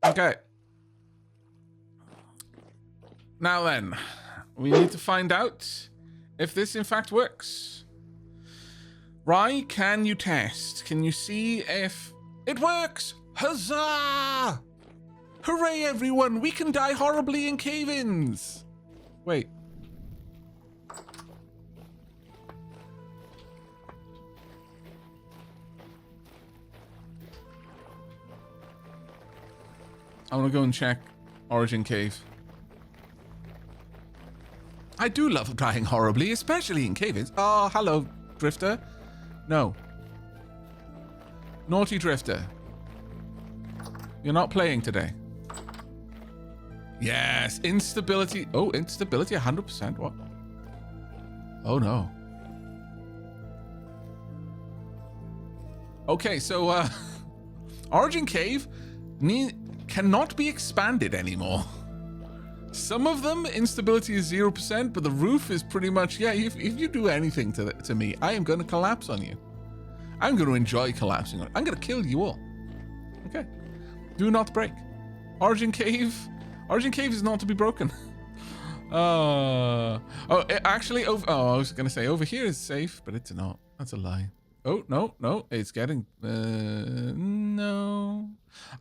Okay. Now then, we need to find out if this in fact works. Rye, can you test? Can you see if it works? Huzzah! Hooray, everyone! We can die horribly in cave-ins! Wait. I want to go and check Origin Cave. I do love dying horribly, especially in cave-ins. Oh, hello, Drifter. No. Naughty Drifter. You're not playing today. Yes, instability. Oh, instability 100%. What? Oh, no. Okay, so, Origin Cave cannot be expanded anymore. Some of them, instability is 0%, but the roof is pretty much, yeah, if you do anything to me, I am going to collapse on you. I'm going to enjoy collapsing on you. I'm going to kill you all. Okay. Do not break. Origin Cave is not to be broken. Actually, I was going to say over here is safe, but it's not. That's a lie. Oh, no, it's getting, no.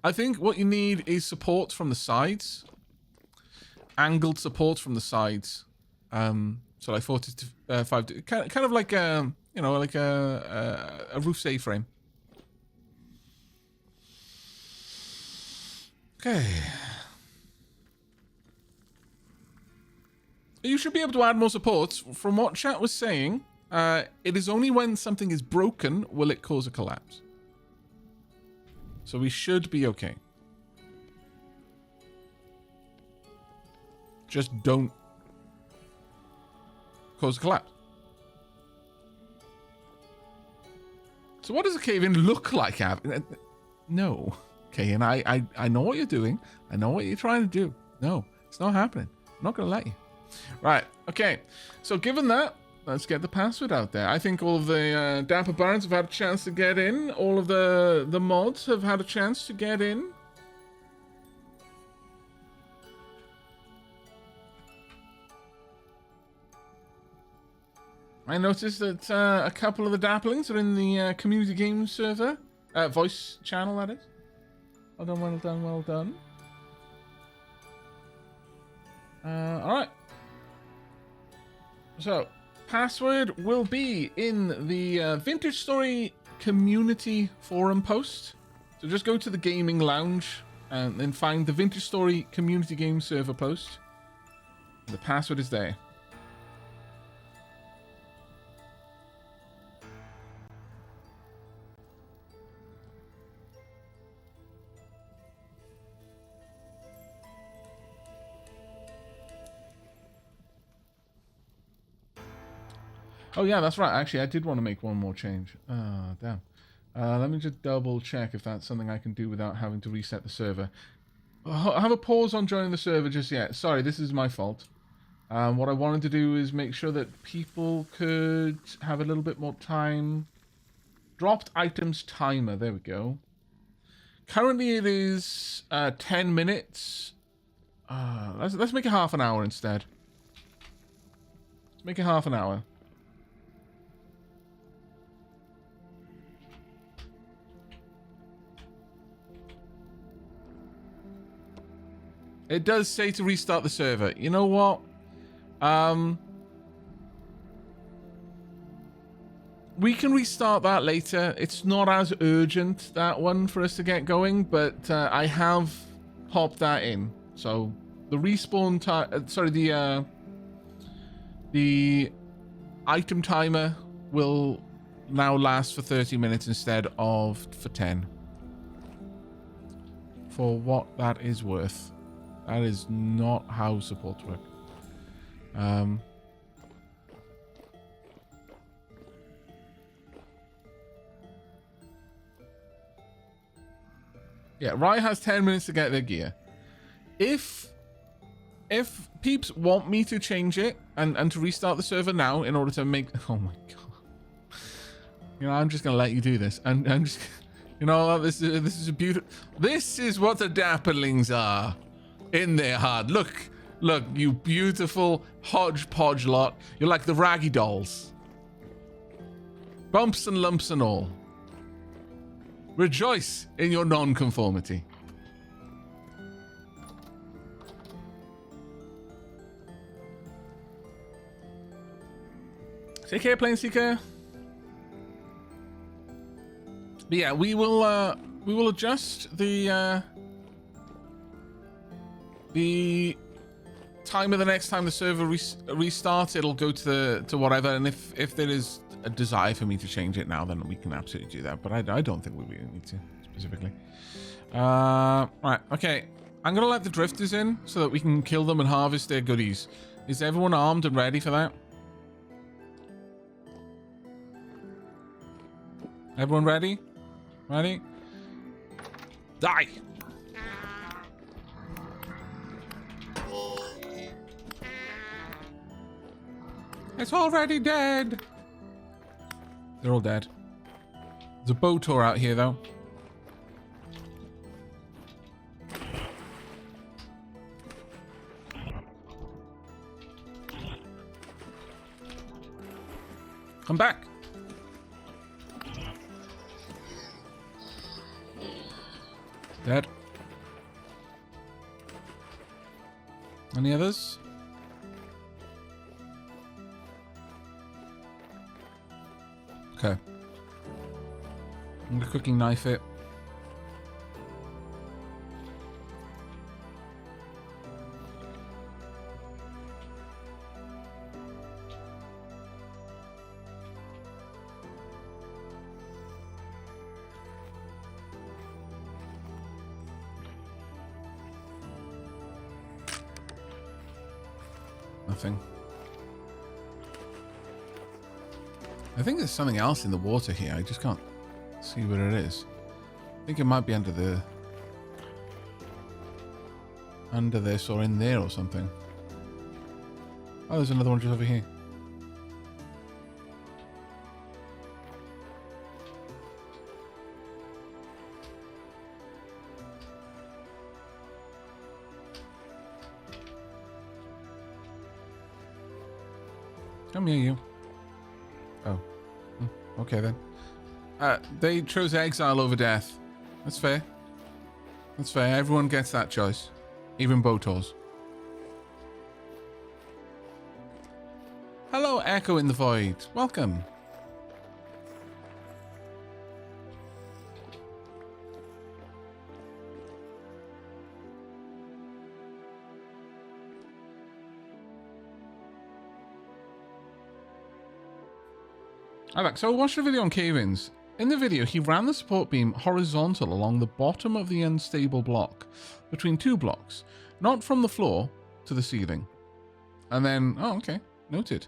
I think what you need is support from the sides. Angled support from the sides. So like 45, kind of like, you know, like a roof safe frame. Okay. You should be able to add more supports. From what chat was saying, it is only when something is broken will it cause a collapse. So we should be okay. Just don't cause a collapse. So what does a cave-in look like? No. Okay, and I know what you're doing. I know what you're trying to do. No, it's not happening. I'm not going to let you. Right, okay. So given that, let's get the password out there. I think all of the Dapper Barons have had a chance to get in. All of the mods have had a chance to get in. I noticed that a couple of the Dapplings are in the community games server. Voice channel, that is. Well done, well done, well done. Alright. So, password will be in the Vintage Story community forum post. So just go to the gaming lounge and then find the Vintage Story community game server post. The password is there. Oh yeah, that's right. Actually, I did want to make one more change. Oh, damn. Let me just double check if that's something I can do without having to reset the server. I have a pause on joining the server just yet. Sorry, this is my fault. What I wanted to do is make sure that people could have a little bit more time. Dropped items timer. There we go. Currently, it is 10 minutes. Let's make it half an hour instead. Let's make it half an hour. It does say to restart the server. You know what? We can restart that later. It's not as urgent, that one, for us to get going, but I have popped that in. So the respawn time, sorry, the item timer will now last for 30 minutes instead of for 10. For what that is worth. That is not how supports work. Yeah, Rye has 10 minutes to get their gear. If peeps want me to change it and to restart the server now in order to make... Oh my god. You know, I'm just going to let you do this. I'm just... You know, this is a beautiful. This is what the dapperlings are in their heart. Look, you beautiful hodgepodge lot. You're like the raggy dolls. Bumps and lumps and all. Rejoice in your non-conformity. Take care, Plane Seeker. But yeah, we will adjust the time of the next time the server restarts. It'll go to whatever, and if there is a desire for me to change it now, then we can absolutely do that. But I don't think we really need to specifically. Right, okay. I'm gonna let the drifters in so that we can kill them and harvest their goodies. Is everyone armed and ready for that? Everyone ready? Ready? Die! It's already dead! They're all dead. There's a bow tour out here, though. Come back! Dead. Any others? Okay. I'm gonna cooking knife it. Nothing. I think there's something else in the water here. I just can't see what it is. I think it might be under this or in there or something. Oh, there's another one just over here. Come here, you. Oh. Okay, then. They chose exile over death. That's fair. That's fair. Everyone gets that choice. Even Botos. Hello, Echo in the Void. Welcome. Aavak, so I watched a video on cave-ins. In the video, he ran the support beam horizontal along the bottom of the unstable block, between two blocks, not from the floor to the ceiling. And then, oh, okay, noted.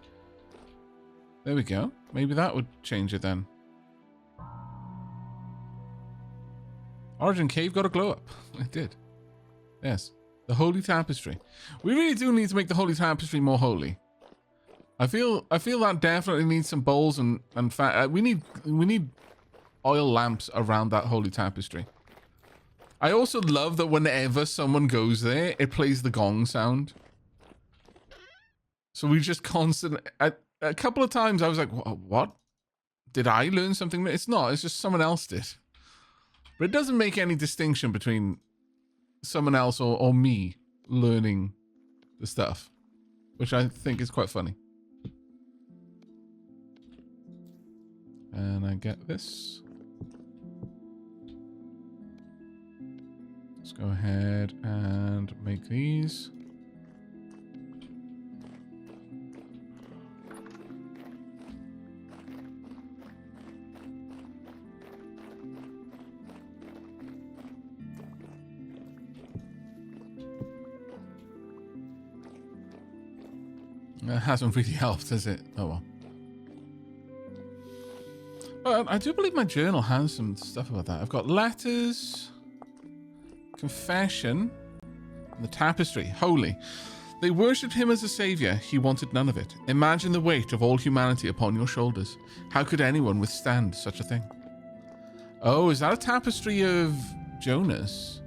There we go. Maybe that would change it then. Origin Cave got a glow up. It did. Yes. The Holy Tapestry. We really do need to make the Holy Tapestry more holy. I feel that definitely needs some bowls and fat. We need oil lamps around that Holy Tapestry. I also love that whenever someone goes there, it plays the gong sound. So we just a couple of times I was like, what? Did I learn something? It's not. It's just someone else did. But it doesn't make any distinction between someone else or me learning the stuff, which I think is quite funny. And I get this. Let's go ahead and make these. It hasn't really helped, has it? Oh well. I do believe my journal has some stuff about that. I've got letters, confession, and the tapestry. Holy. They worshipped him as a savior. He wanted none of it. Imagine the weight of all humanity upon your shoulders. How could anyone withstand such a thing? Oh, is that a tapestry of Jonas?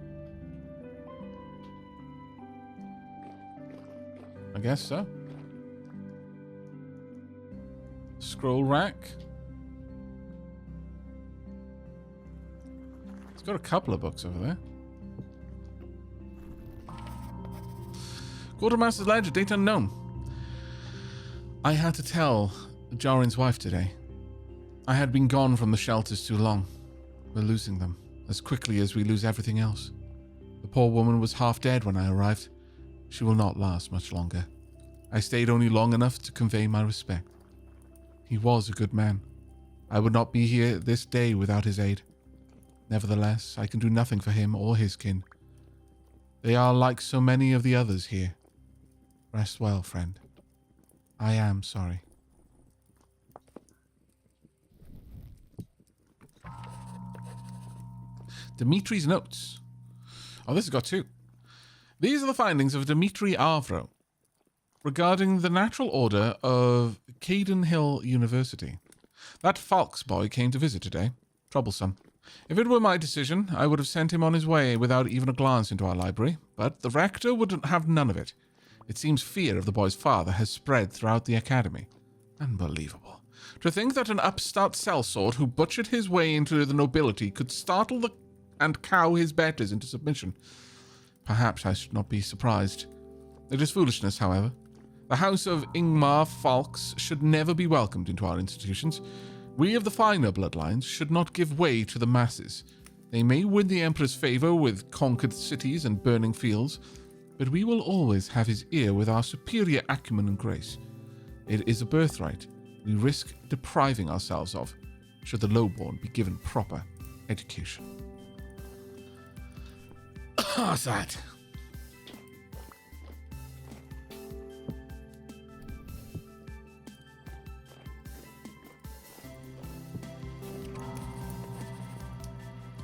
I guess so. Scroll rack. It's got a couple of books over there. Quartermaster's Ledger, date unknown. I had to tell Jarin's wife today. I had been gone from the shelters too long. We're losing them, as quickly as we lose everything else. The poor woman was half dead when I arrived. She will not last much longer. I stayed only long enough to convey my respect. He was a good man. I would not be here this day without his aid. Nevertheless, I can do nothing for him or his kin. They are like so many of the others here. Rest well, friend. I am sorry. Dimitri's notes. Oh, this has got two. These are the findings of Dimitri Avro regarding the natural order of Caden Hill University. That Falks boy came to visit today. Troublesome. If it were my decision, I would have sent him on his way without even a glance into our library, but the rector would have none of it. It seems fear of the boy's father has spread throughout the academy. Unbelievable. To think that an upstart sellsword who butchered his way into the nobility could startle and cow his betters into submission. Perhaps I should not be surprised. It is foolishness, however. The house of Ingmar Falks should never be welcomed into our institutions. We of the finer bloodlines should not give way to the masses. They may win the Emperor's favor with conquered cities and burning fields, but we will always have his ear with our superior acumen and grace. It is a birthright we risk depriving ourselves of, should the lowborn be given proper education. What's that?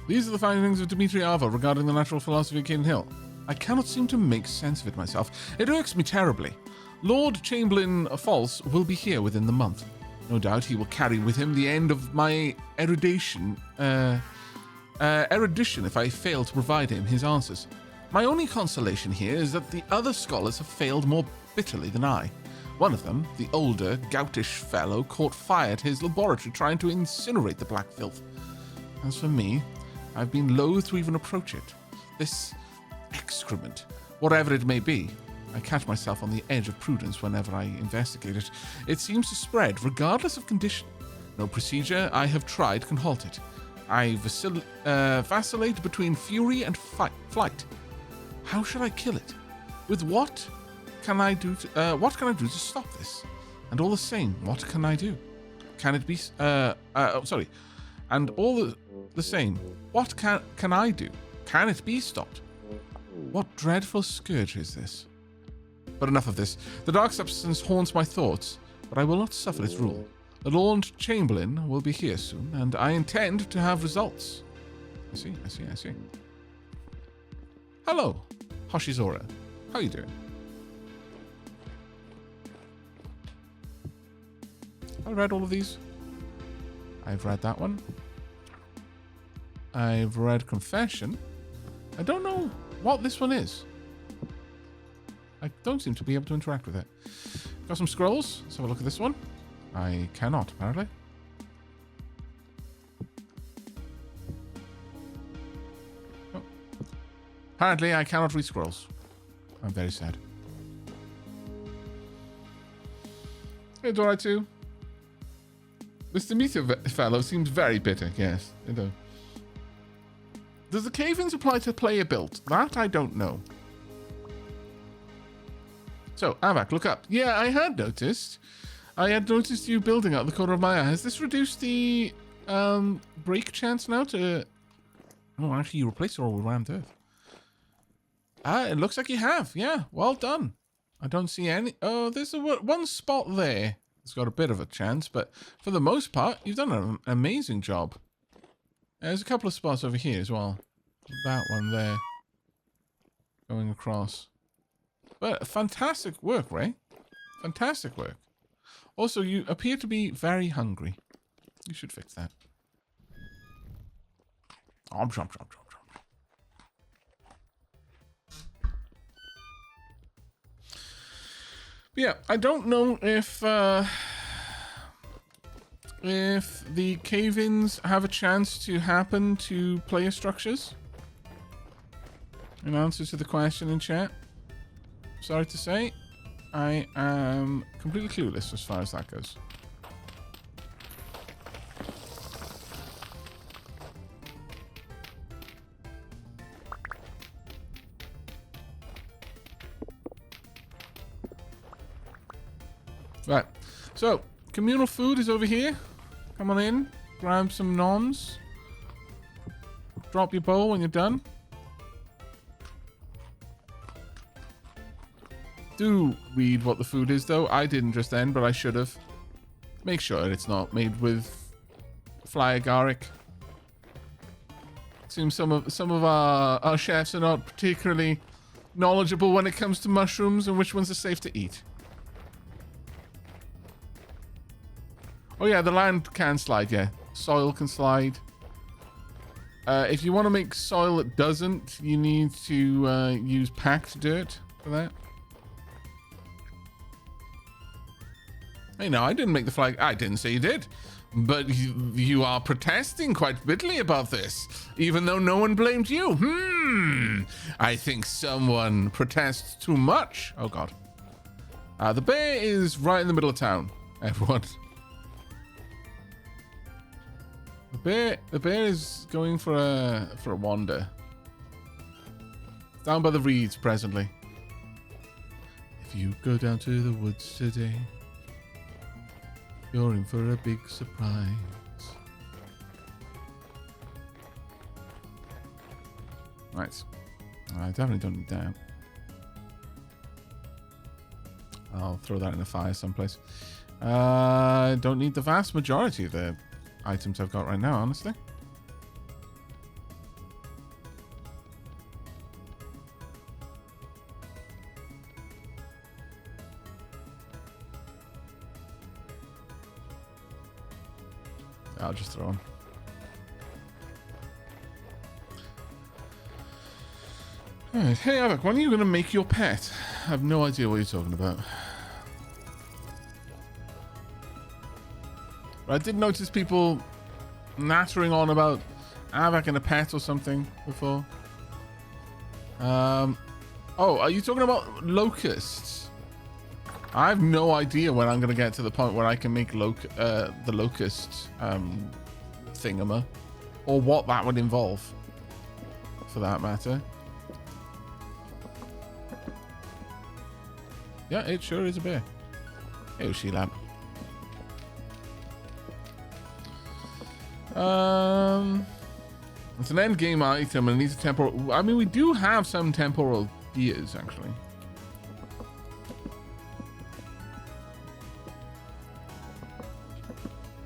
These are the findings of Dimitri Ava regarding the natural philosophy of Caden Hill. I cannot seem to make sense of it myself. It irks me terribly. Lord Chamberlain False will be here within the month. No doubt he will carry with him the end of my erudition if I fail to provide him his answers. My only consolation here is that the other scholars have failed more bitterly than I. One of them, the older, goutish fellow, caught fire at his laboratory trying to incinerate the black filth. As for me, I've been loath to even approach it. This excrement, whatever it may be, I catch myself on the edge of prudence whenever I investigate it. It seems to spread, regardless of condition. No procedure I have tried can halt it. I vacillate between fury and flight. How should I kill it? With what can I do to stop this? And all the same, what can I do? Can it be? And all the same, what can I do? Can it be stopped? What dreadful scourge is this? But enough of this. The dark substance haunts my thoughts, but I will not suffer its rule. The Lord Chamberlain will be here soon, and I intend to have results. I see. Hello, Hoshizora. How are you doing? I read all of these. I've read that one. I've read Confession. I don't know what this one is. I don't seem to be able to interact with it. Got some scrolls. Let's have a look at this one. I cannot, apparently. Oh. Apparently, I cannot read scrolls. I'm very sad. Hey, Dora too. This Demeter fellow seems very bitter, yes. Does the cave-ins apply to player build? That I don't know. So, Aavak, look up. Yeah, I had noticed. I had noticed you building out the corner of my eye. Has this reduced the break chance now to... Oh, actually, you replaced it all with rammed earth. It looks like you have. Yeah, well done. I don't see any... Oh, there's one spot there. It's got a bit of a chance, but for the most part, you've done an amazing job. There's a couple of spots over here as well. That one there. Going across. But fantastic work, Ray. Fantastic work. Also, you appear to be very hungry. You should fix that. Om, chomp, chomp, chomp, chomp. Yeah, I don't know if the cave-ins have a chance to happen to player structures. In answer to the question in chat, sorry to say, I am completely clueless as far as that goes. Right, so communal food is over here. Come on in, grab some noms. Drop your bowl when you're done. Do read what the food is, though. I didn't just then, but I should have. Make sure it's not made with fly agaric. Seems some of our chefs are not particularly knowledgeable when it comes to mushrooms and which ones are safe to eat. Oh yeah, the land can slide, yeah. Soil can slide. If you want to make soil that doesn't, you need to use packed dirt for that. Hey, no, I didn't make the flag. I didn't say you did. But you are protesting quite bitterly about this, even though no one blamed you. I think someone protests too much. Oh, God. The bear is right in the middle of town, everyone. The bear is going for a wander. Down by the reeds presently. If you go down to the woods today, you're in for a big surprise. Right. I definitely don't need that. I'll throw that in a fire someplace. Don't need the vast majority of the items I've got right now, honestly. I'll just throw them. Alright, hey Aavak, when are you going to make your pet? I have no idea what you're talking about. But I did notice people nattering on about Aavak and a pet or something before. Oh, are you talking about locusts? I have no idea when I'm going to get to the point where I can make the locust thingama, or what that would involve, for that matter. Yeah, it sure is a bear. Hey, Sheila. It's an end game item and it needs a temporal. I mean, we do have some temporal gears actually.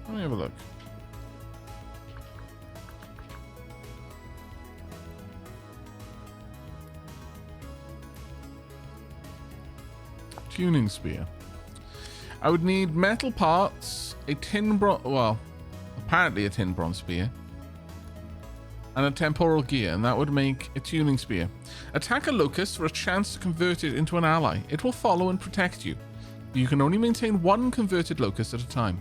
Let me have a look. Tuning spear. I would need metal parts, a tin bronze, well, apparently a tin bronze spear, and a temporal gear, and that would make a tuning spear. Attack a locust for a chance to convert it into an ally. It will follow and protect you. You can only maintain one converted locust at a time.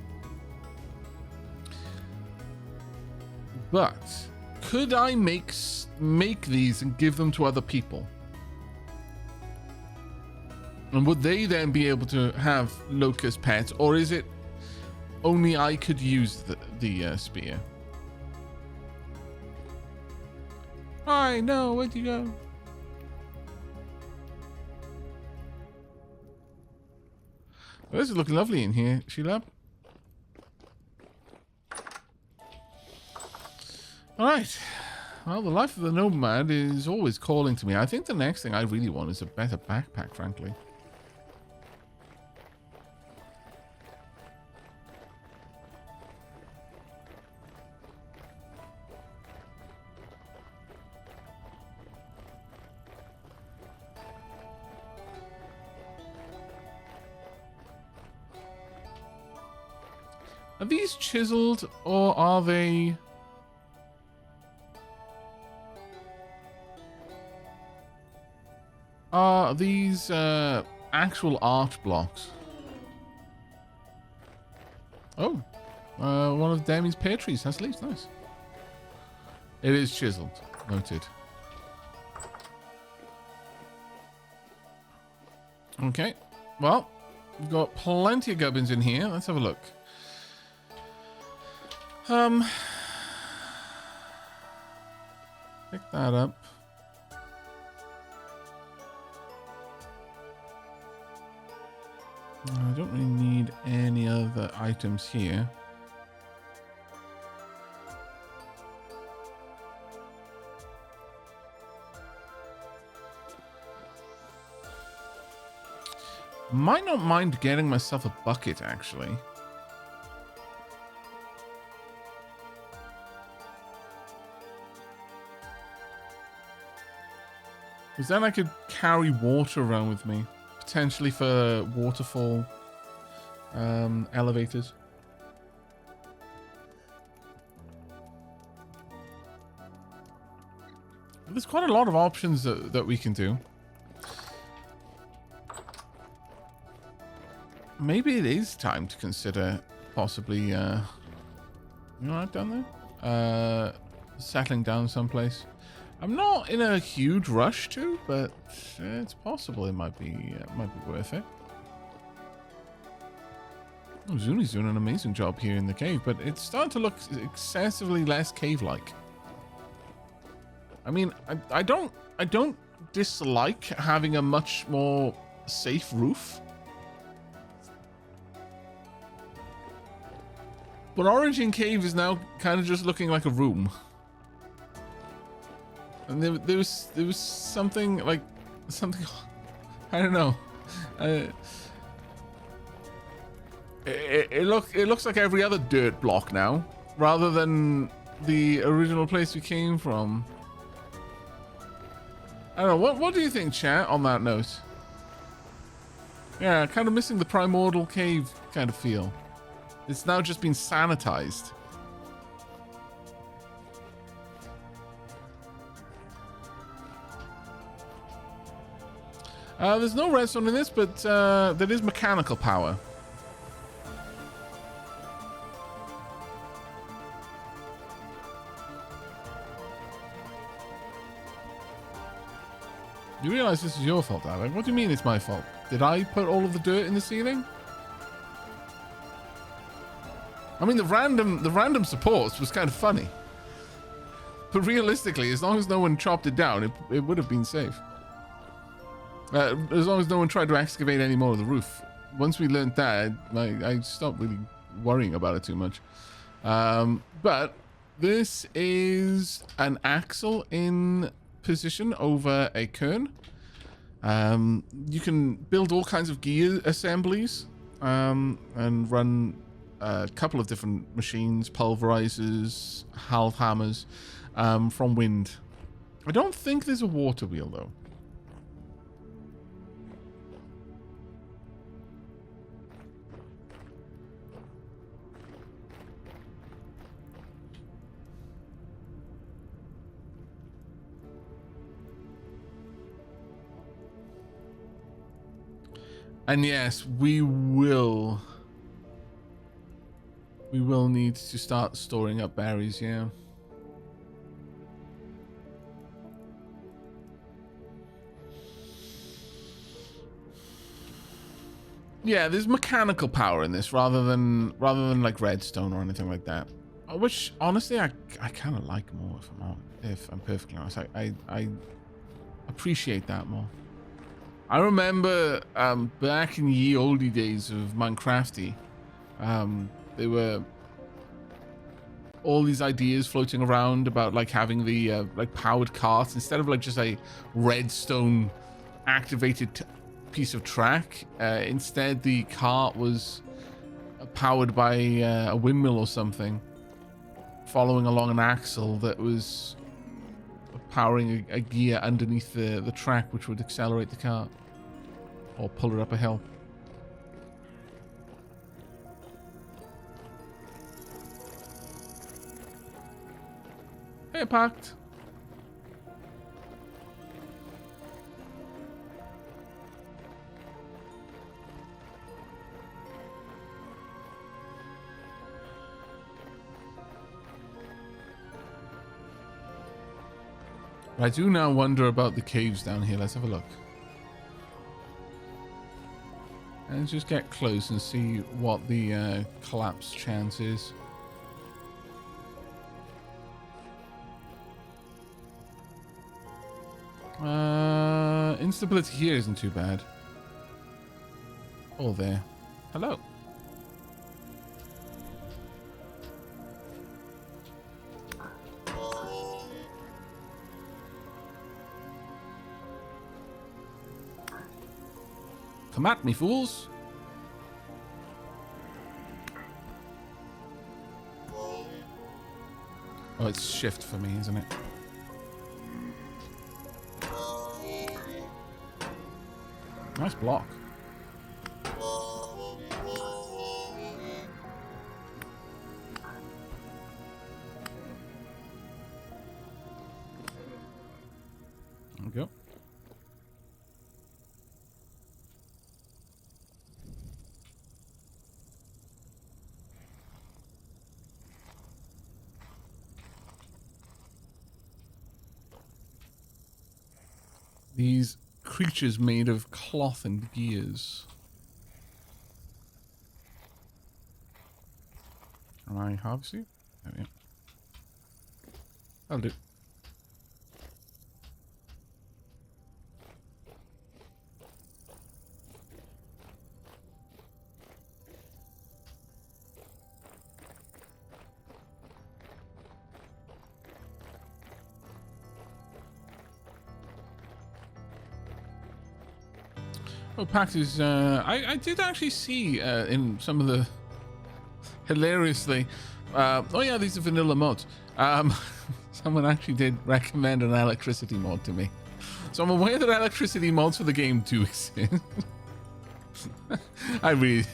But could I make these and give them to other people? And would they then be able to have locust pets, or is it only I could use the spear? Hi, no, where'd you go? Well, this is looking lovely in here, Sheila. Alright. Well, the life of the nomad is always calling to me. I think the next thing I really want is a better backpack, frankly. Are these chiseled or are they... are these actual arch blocks. Oh, one of Demi's pear trees has leaves. Nice. It is chiseled. Noted. Okay. Well, we've got plenty of gubbins in here. Let's have a look. Pick that up. I don't really need any other items here. Might not mind getting myself a bucket, actually. Because then I could carry water around with me. Potentially for waterfall elevators. There's quite a lot of options that we can do. Maybe it is time to consider possibly, you know what down there? Settling down someplace. I'm not in a huge rush to, but it's possible it might be worth it. Oh, Zuni's doing an amazing job here in the cave, but it's starting to look excessively less cave-like. I mean, I don't dislike having a much more safe roof. But Origin Cave is now kind of just looking like a room. And there was something like something I don't know. It looks like every other dirt block now, rather than the original place we came from. I don't know. What do you think, chat? On that note, yeah, kind of missing the primordial cave kind of feel. It's now just been sanitized. There's no redstone in this, but there is mechanical power. You realize this is your fault, Aavak? What do you mean it's my fault? Did I put all of the dirt in the ceiling? I mean, the random supports was kind of funny. But realistically, as long as no one chopped it down, it would have been safe. As long as no one tried to excavate any more of the roof. Once we learned that, I stopped really worrying about it too much. But this is an axle in position over a cairn. You can build all kinds of gear assemblies and run a couple of different machines, pulverizers, half hammers from wind. I don't think there's a water wheel though. And yes, we will need to start storing up berries, yeah. Yeah, there's mechanical power in this rather than like redstone or anything like that. Which honestly I kind of like more if I'm perfectly honest. I appreciate that more. I remember back in the ye olde days of Minecrafty, there were all these ideas floating around about like having the like powered carts instead of like just a redstone activated piece of track. Instead, the cart was powered by a windmill or something, following along an axle that was powering a gear underneath the track, which would accelerate the cart or pull it up a hill. Hey, Pact. I do now wonder about the caves down here. Let's have a look. And just get close and see what the collapse chance is. Instability here isn't too bad. Oh, there. Hello. Come at me, fools. Oh, it's shift for me, isn't it? Nice block. There we go. These creatures made of cloth and gears. Can I harvest you? There we go. That'll do. Oh, Pax is, I did actually see in some of the, hilariously, oh yeah, these are vanilla mods. Someone actually did recommend an electricity mod to me. So I'm aware that electricity mods for the game do exist. I really,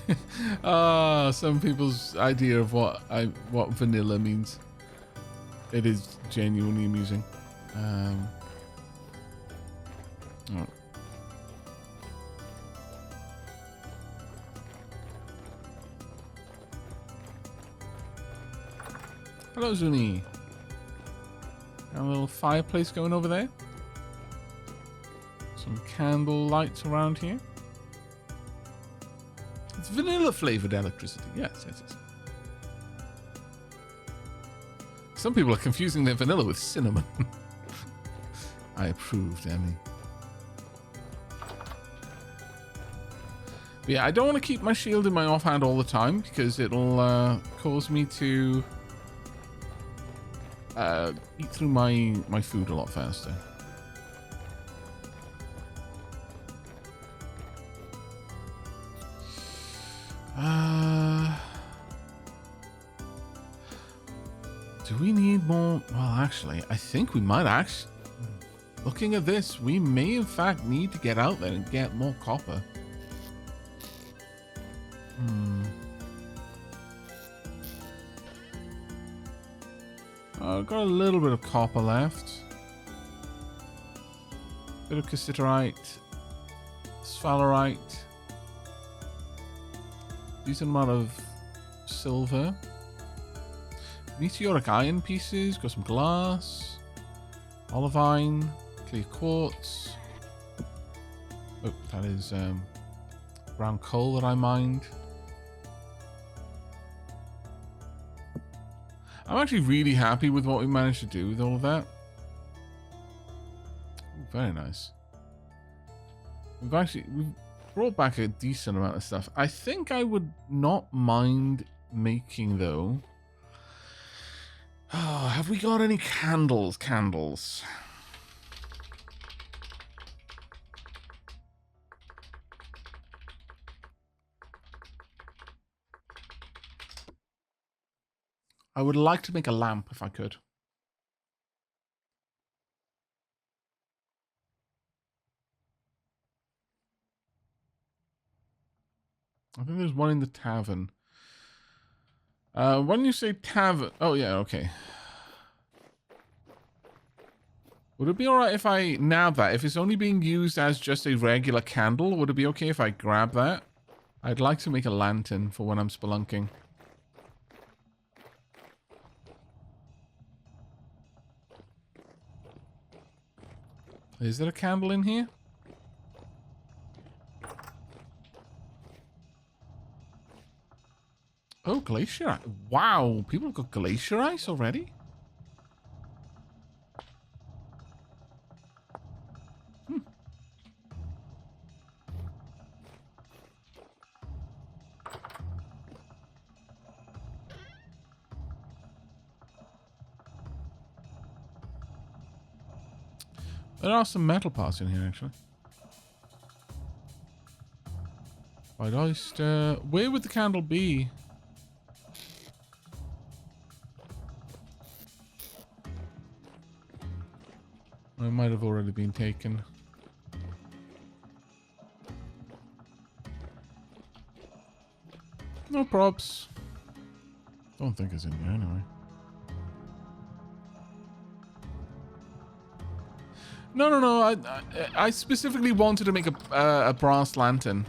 some people's idea of what vanilla means. It is genuinely amusing. Oh. Hello, Zuni. Got a little fireplace going over there. Some candle lights around here. It's vanilla flavored electricity. Yes, yes, yes. Some people are confusing their vanilla with cinnamon. I approved, Emmy. But yeah, I don't want to keep my shield in my offhand all the time because it'll cause me to eat through my food a lot faster. Do we need more? Well, actually, I think we might actually. Looking at this, we may in fact need to get out there and get more copper. I've got a little bit of copper left. Bit of cassiterite, sphalerite, decent amount of silver, meteoric iron pieces, got some glass, olivine, clear quartz. Oh, that is brown coal that I mined. I'm actually really happy with what we managed to do with all of that. Ooh, very nice. We've brought back a decent amount of stuff. I think I would not mind making, though. Oh, have we got any candles? Candles. I would like to make a lamp if I could. I think there's one in the tavern. When you say tavern... Oh, yeah, okay. Would it be alright if I nab that? If it's only being used as just a regular candle, would it be okay if I grab that? I'd like to make a lantern for when I'm spelunking. Is there a candle in here? Oh, glacier ice. Wow, people have got glacier ice already? Hmm. There are some metal parts in here, actually. White oyster. Where would the candle be? It might have already been taken. No props. Don't think it's in here anyway. No. I specifically wanted to make a brass lantern.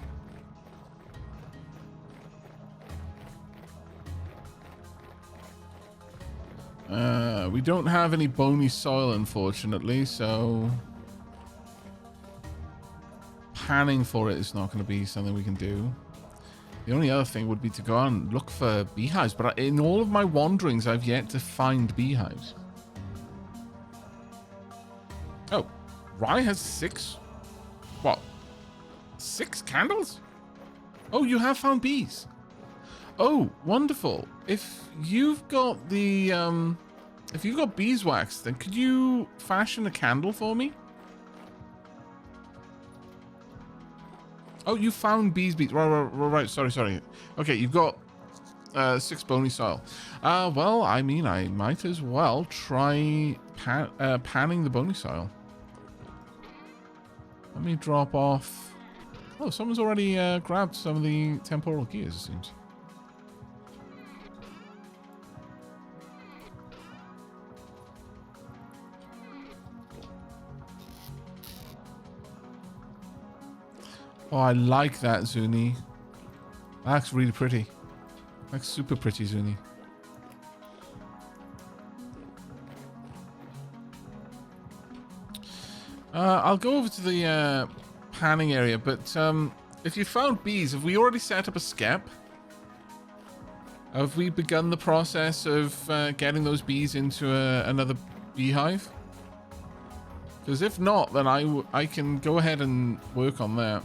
We don't have any bony soil, unfortunately, so panning for it is not going to be something we can do. The only other thing would be to go out and look for beehives, but in all of my wanderings, I've yet to find beehives. Oh, Rye has 6? What? 6 candles? Oh, you have found bees. Oh, wonderful. If you've got the, if you've got beeswax, then could you fashion a candle for me? Oh, you found bees. Right. Sorry. Okay, you've got 6 bony soil. Well, I mean, I might as well try panning the bony soil. Let me drop off. Oh, someone's already grabbed some of the temporal gears, it seems. Oh, I like that, Zuni. That's really pretty. That's super pretty, Zuni. I'll go over to the panning area, but if you found bees, have we already set up a skep? Have we begun the process of getting those bees into another beehive? Because if not, then I can go ahead and work on that.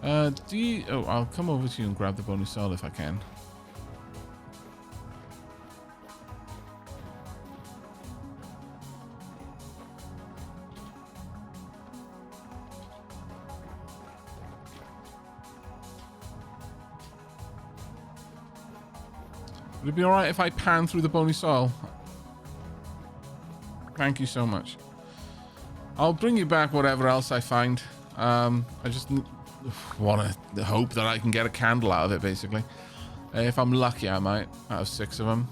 Oh, I'll come over to you and grab the bony soil if I can. Would it be alright if I pan through the bony soil? Thank you so much. I'll bring you back whatever else I find. I just want to hope that I can get a candle out of it, basically. If I'm lucky, I might, out of 6 of them.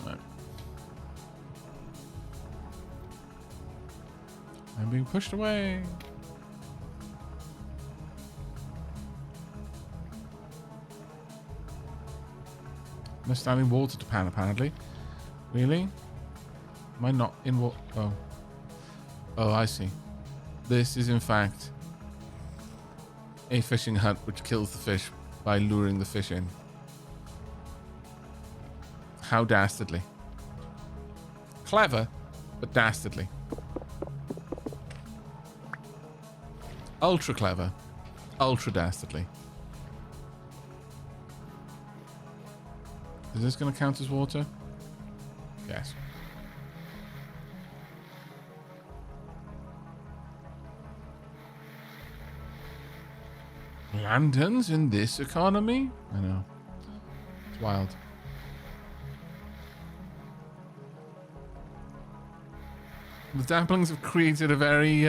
Right. I'm being pushed away. No standing water to pan, apparently. Really? Am I not in water? Oh. Oh, I see. This is, in fact, a fishing hut which kills the fish by luring the fish in. How dastardly. Clever, but dastardly. Ultra clever. Ultra dastardly. Is this going to count as water? Yes. Lanterns in this economy? I know. It's wild. The Damplings have created a very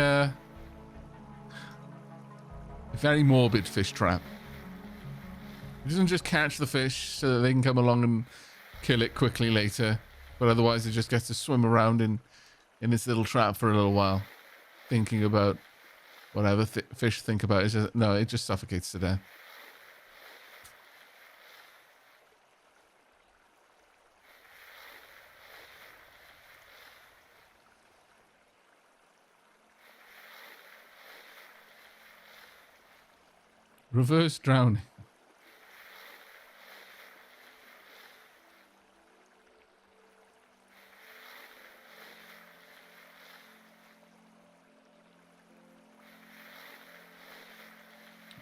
morbid fish trap. It doesn't just catch the fish so that they can come along and kill it quickly later, but otherwise it just gets to swim around in its little trap for a little while, thinking about whatever fish think about. It's just, no, it just suffocates to death. Reverse drowning.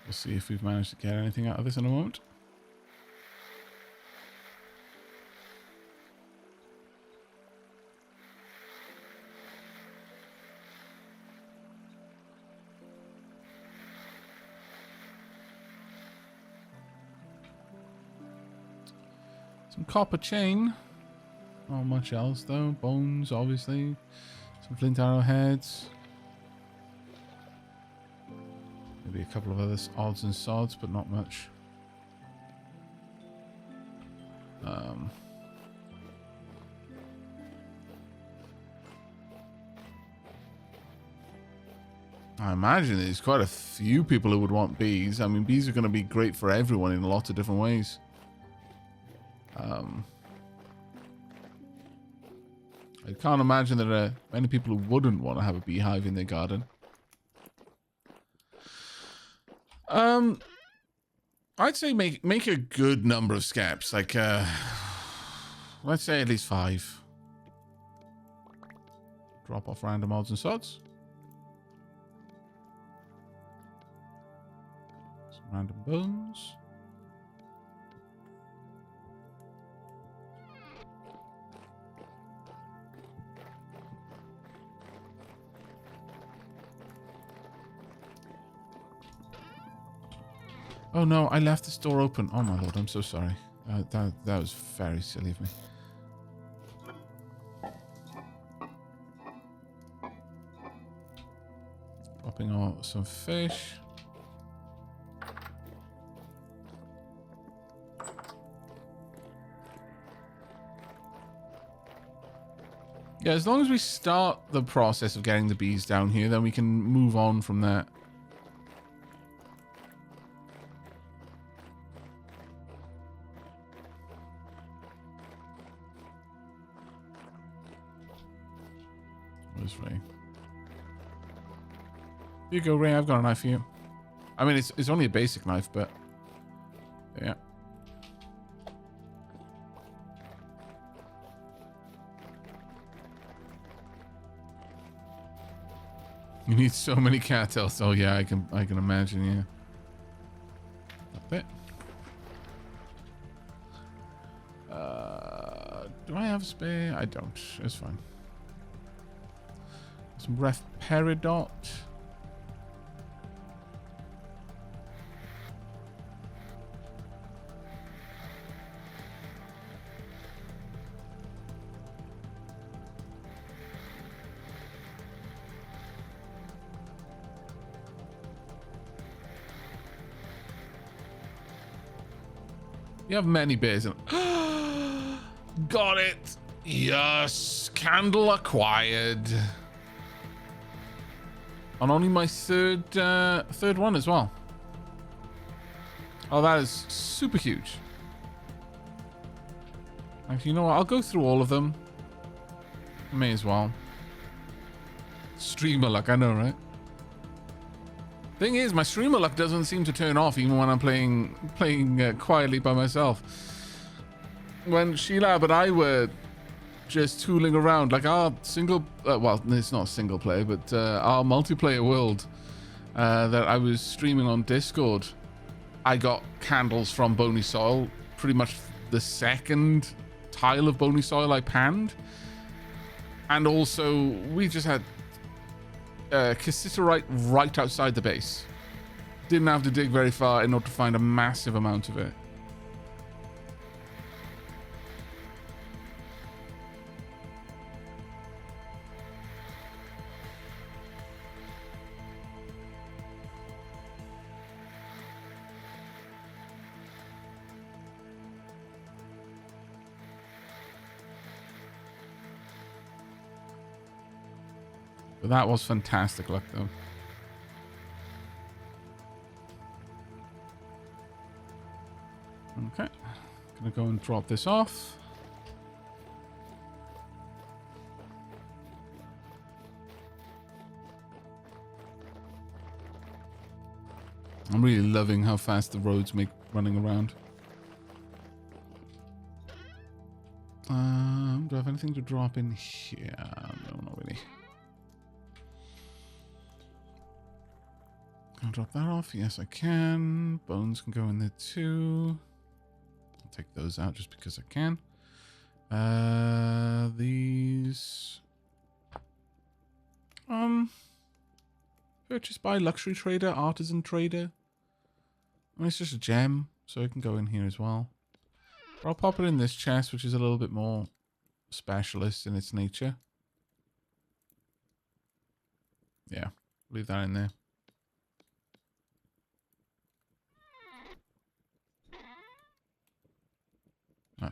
We'll see if we've managed to get anything out of this in a moment. Some copper chain. Not much else though. Bones, obviously. Some flint arrowheads. Maybe a couple of other odds and sods, but not much. I imagine there's quite a few people who would want bees. I mean, bees are going to be great for everyone in lots of different ways. I can't imagine there are many people who wouldn't want to have a beehive in their garden. I'd say make a good number of scaps, like let's say at least 5. Drop off random odds and sods. Some random bones. Oh no, I left this door open. Oh my lord, I'm so sorry. That was very silly of me. Popping out some fish. Yeah, as long as we start the process of getting the bees down here, then we can move on from that. Where's Ray? Here you go, Ray. I've got a knife for you. I mean, it's only a basic knife, but yeah. You need so many cattails. Oh yeah, I can imagine. Yeah. That's it. Do I have a spare? I don't. It's fine. Some ref peridot. You have many bears in. Got it. Yes, candle acquired. And only my third one as well. Oh, that is super huge. Actually, you know what? I'll go through all of them. May as well. Streamer luck, I know, right? Thing is, my streamer luck doesn't seem to turn off even when I'm playing quietly by myself. When Sheila and I were just tooling around, like our single, well, it's not single player, but our multiplayer world that I was streaming on Discord, I got candles from Bony Soil, pretty much the second tile of Bony Soil I panned. And also, we just had cassiterite right outside the base. Didn't have to dig very far in order to find a massive amount of it. But that was fantastic luck, though. Okay. Gonna go and drop this off. I'm really loving how fast the roads make running around. Do I have anything to drop in here? No, not really. Can I drop that off? Yes, I can. Bones can go in there too. I'll take those out just because I can. These... Purchased by luxury trader, artisan trader. I mean, it's just a gem, so it can go in here as well. But I'll pop it in this chest, which is a little bit more specialist in its nature. Yeah, leave that in there. Right.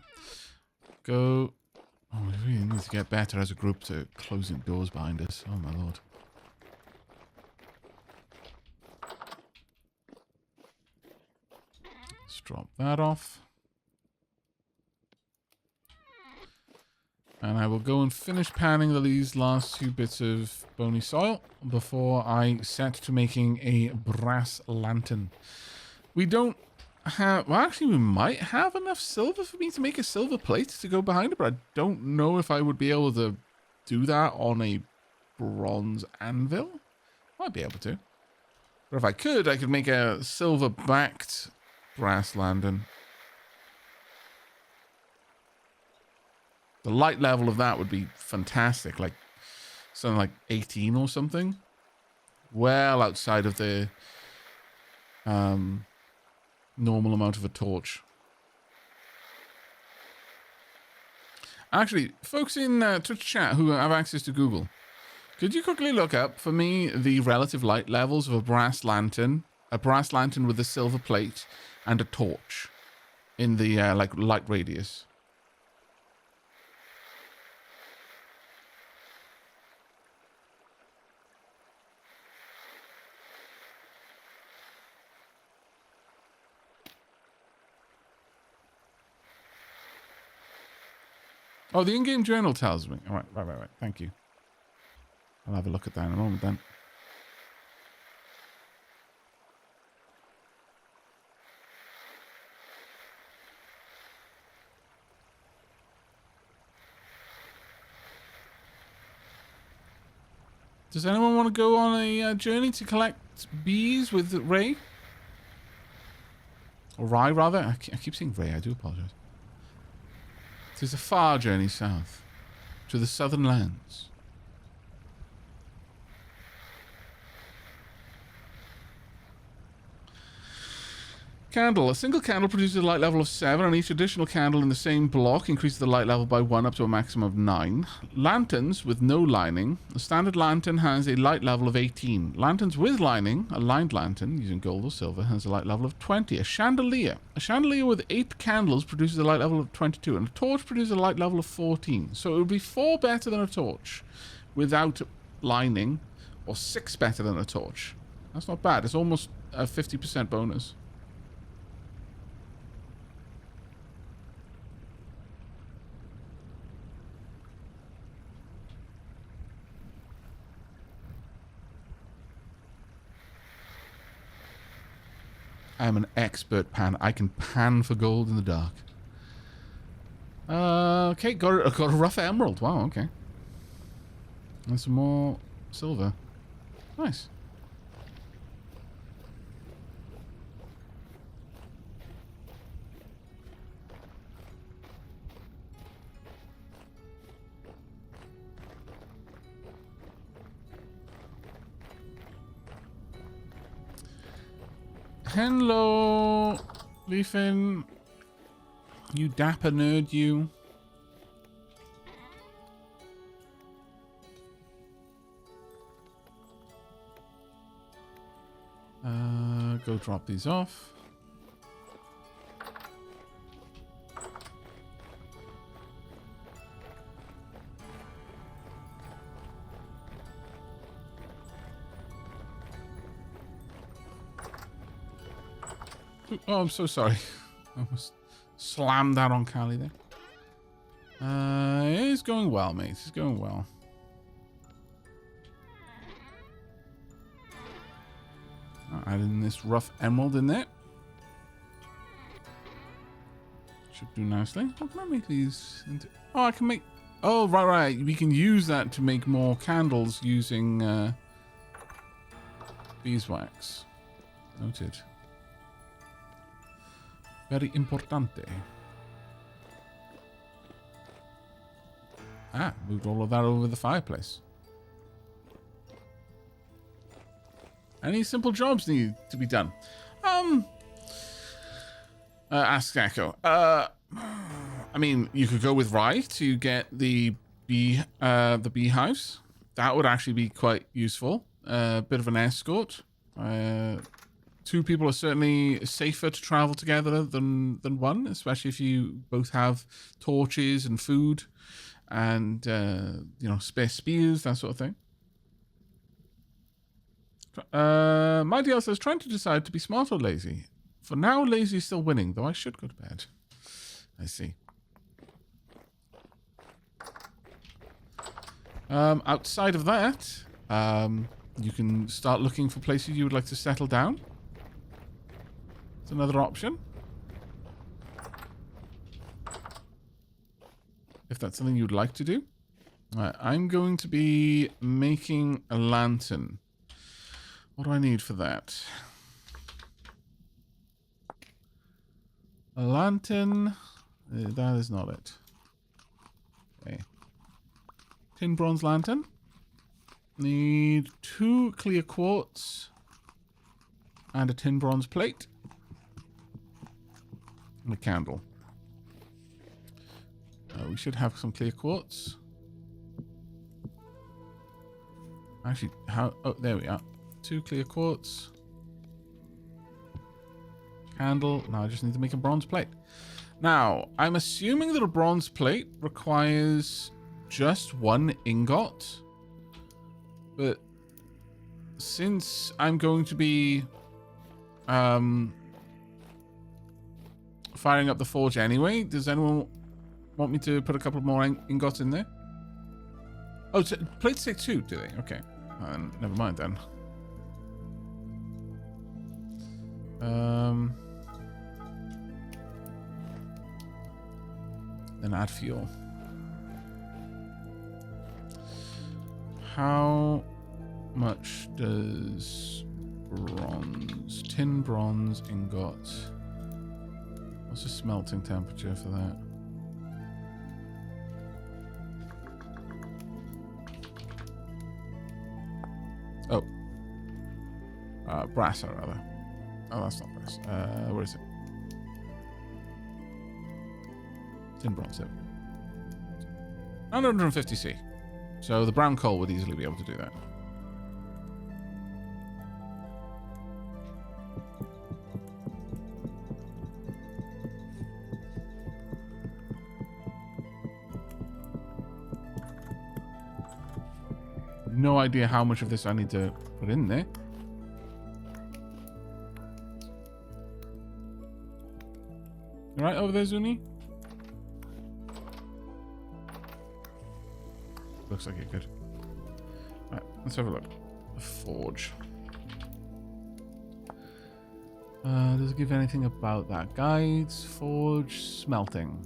Go. Oh, we really need to get better as a group to closing doors behind us. Oh my lord. Let's drop that off. And I will go and finish panning these last 2 bits of bony soil before I set to making a brass lantern. We don't have... Well, actually, we might have enough silver for me to make a silver plate to go behind it, but I don't know if I would be able to do that on a bronze anvil. Might be able to. But if I could make a silver-backed brass lantern. The light level of that would be fantastic, like something like 18 or something. Well outside of the normal amount of a torch. Actually, folks in Twitch chat who have access to Google, could you quickly look up for me the relative light levels of a brass lantern with a silver plate and a torch in the like light radius? Oh, the in-game journal tells me. All right. Thank you. I'll have a look at that in a moment then. Does anyone want to go on a journey to collect bees with Ray? Or Rye, rather? I keep saying Ray, I do apologize. There's a far journey south to the southern lands. Candle. A single candle produces a light level of 7, and each additional candle in the same block increases the light level by 1 up to a maximum of 9. Lanterns with no lining. A standard lantern has a light level of 18. Lanterns with lining, a lined lantern using gold or silver, has a light level of 20. A chandelier. A chandelier with 8 candles produces a light level of 22, and a torch produces a light level of 14. So it would be 4 better than a torch without lining, or 6 better than a torch. That's not bad. It's almost a 50% bonus. I'm an expert pan. I can pan for gold in the dark. Okay, got a rough emerald. Wow, okay. And some more silver. Nice. Hello, Leafin. You dapper nerd, you. Go drop these off. Oh, I'm so sorry. I almost slammed that on Callie there. It's going well, mate. It's going well. Adding this rough emerald in there. Should do nicely. What can I make these into? Oh, I can make... Oh, right. We can use that to make more candles using beeswax. Noted. Very importante. Moved all of that over the fireplace. Any simple jobs need to be done? Ask Echo. I mean, you could go with Rye to get the beehives. That would actually be quite useful. A bit of an escort. Two people are certainly safer to travel together than one, especially if you both have torches and food and spare spears, that sort of thing. My DL says, trying to decide to be smart or lazy. For now, lazy is still winning, though I should go to bed. I see. Outside of that, you can start looking for places you would like to settle down. It's another option. If that's something you'd like to do. Alright, I'm going to be making a lantern. What do I need for that? A lantern. That is not it. Okay. Tin bronze lantern. Need 2 clear quartz. And a tin bronze plate. And a candle. We should have some clear quartz. Actually, how... Oh, there we are. 2 clear quartz. Candle. Now I just need to make a bronze plate. Now, I'm assuming that a bronze plate requires just 1 ingot. But since I'm going to be firing up the forge anyway, does anyone want me to put a couple more ingots in there? Oh, plates take 2, do they? Okay. Never mind then. Then add fuel. How much does tin bronze ingot? What's the smelting temperature for that? Oh. Brass, rather. Oh, that's not brass. Where is it? Tin bronze, there we go. 950C. So the brown coal would easily be able to do that. No idea how much of this I need to put in there. You right over there, Zuni? Looks like it could. Right, let's have a look. The forge. Does it give anything about that? Guides, forge, smelting.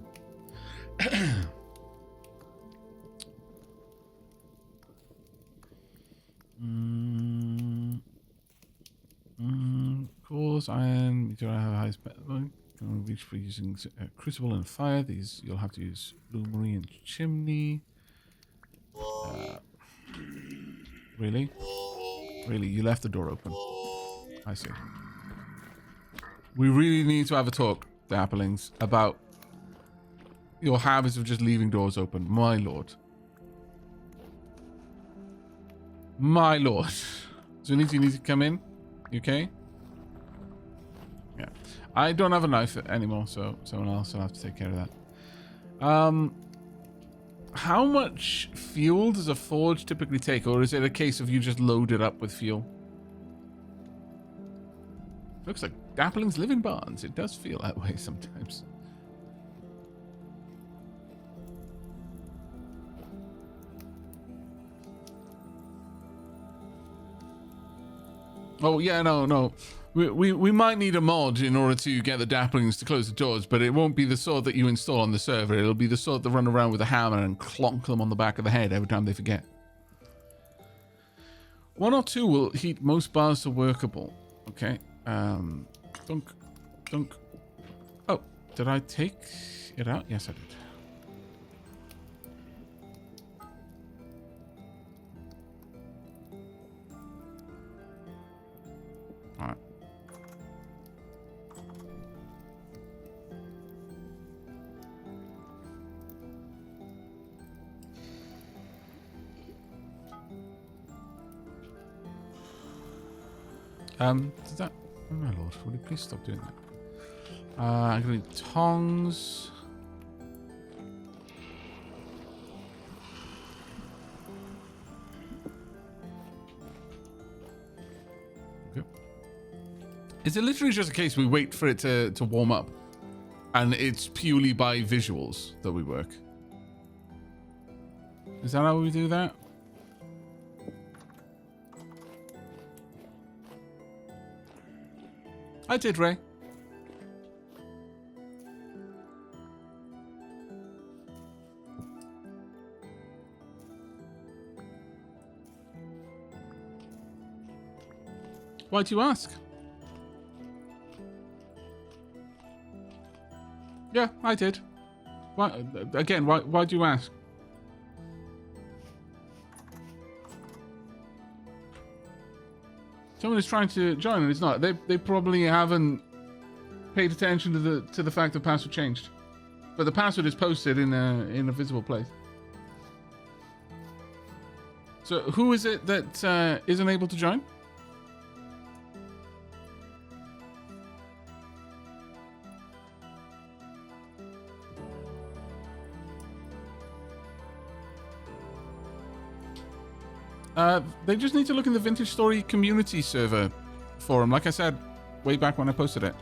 Cores, iron, we do have a high spec. Reach for using crucible and fire. These you'll have to use bloomery and chimney. Really? Really? You left the door open. I see. We really need to have a talk, the Applings, about your habits of just leaving doors open. My lord. My lord. Zunit, you need to come in. You okay? Yeah. I don't have a knife anymore, so someone else will have to take care of that. How much fuel does a forge typically take? Or is it a case of you just load it up with fuel? Looks like Dapplings live in barns. It does feel that way sometimes. Oh, yeah, no. We might need a mod in order to get the Dapplings to close the doors, but it won't be the sword that you install on the server. It'll be the sword that run around with a hammer and clonk them on the back of the head every time they forget. 1 or 2 will heat most bars to workable. Okay. Dunk. Oh, did I take it out? Yes, I did. All right. Did that... Oh my lord, will you please stop doing that? I'm gonna need tongs. Okay. Is it literally just a case we wait for it to warm up? And it's purely by visuals that we work? Is that how we do that? I did, Ray. Why'd you ask? Yeah, I did. Why, again, why'd you ask? Someone is trying to join and it's not. They probably haven't paid attention to the fact the password changed. But the password is posted in a visible place. So who is it that isn't able to join? They just need to look in the Vintage Story community server forum, like I said, way back when I posted it.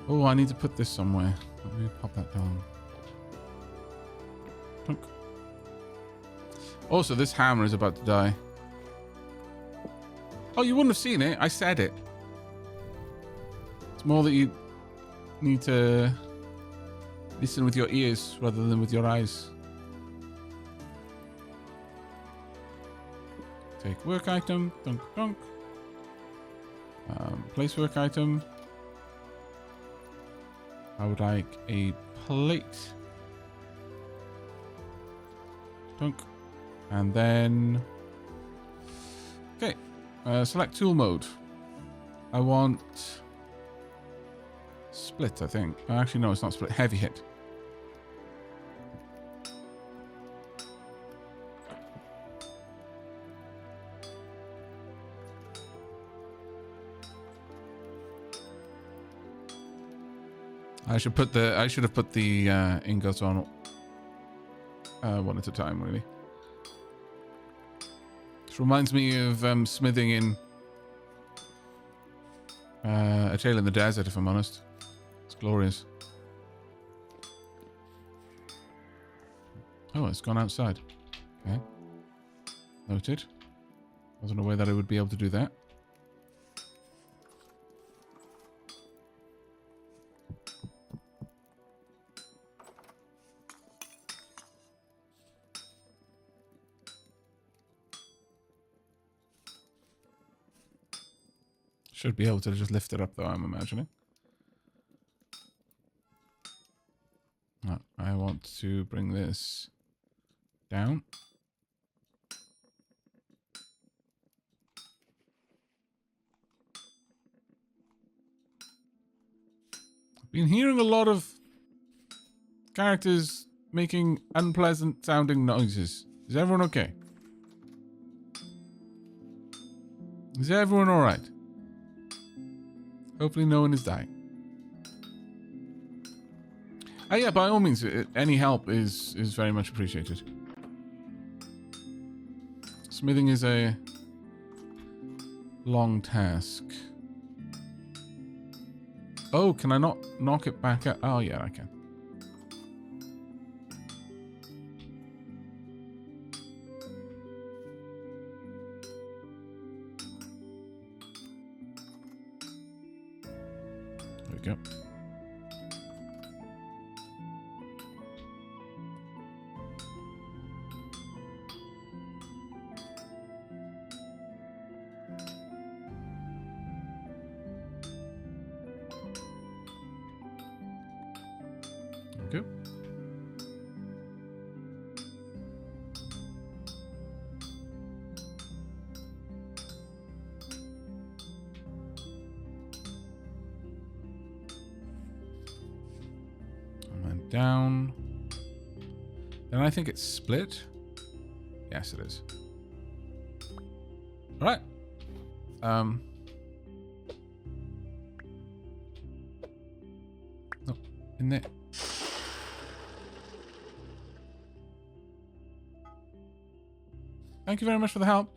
Oh, I need to put this somewhere. Let me pop that down. Plunk. Also, this hammer is about to die. Oh, you wouldn't have seen it. I said it. It's more that you need to listen with your ears rather than with your eyes. Take work item. Dunk, dunk. Place work item. I would like a plate. Dunk. And then... Okay. Select tool mode. I want... Split, I think. Actually, no, it's not split. Heavy hit. I should have put the ingots on one at a time, really. This reminds me of smithing in A Tale in the Desert, if I'm honest. It's glorious. Oh, it's gone outside. Okay. Noted. Wasn't aware that I would be able to do that. Should be able to just lift it up, though, I'm imagining. No, I want to bring this down. I've been hearing a lot of characters making unpleasant sounding noises. Is everyone okay? Is everyone alright? Hopefully no one is dying. Yeah, by all means, any help is very much appreciated. Smithing is a long task. Oh, can I not knock it back up? Oh, yeah, I can. There we go. Go. And then down. Then I think it's split. Yes, it is. All right. No, in there. Thank you very much for the help.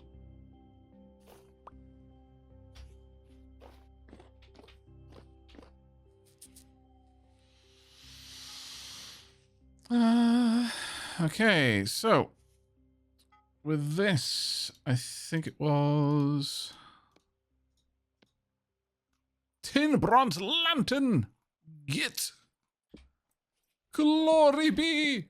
Okay, so with this, I think it was tin bronze lantern. Get glory be.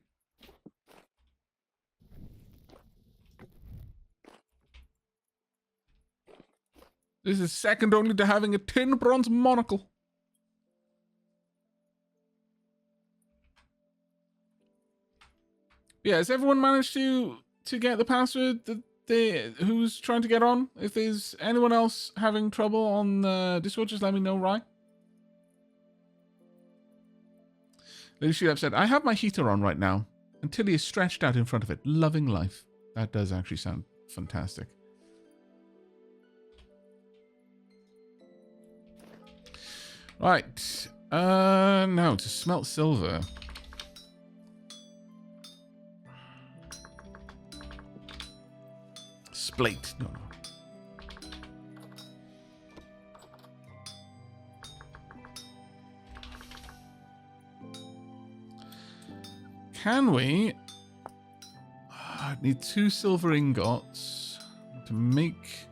This is second only to having a tin bronze monocle. Yeah, has everyone managed to get the password who's trying to get on? If there's anyone else having trouble on Discord, just let me know, right? Lady Sheep said, I have my heater on right now, and Tilly is stretched out in front of it, loving life. That does actually sound fantastic. Right. Now to smelt silver. Splate. No. Can we? I need 2 silver ingots to make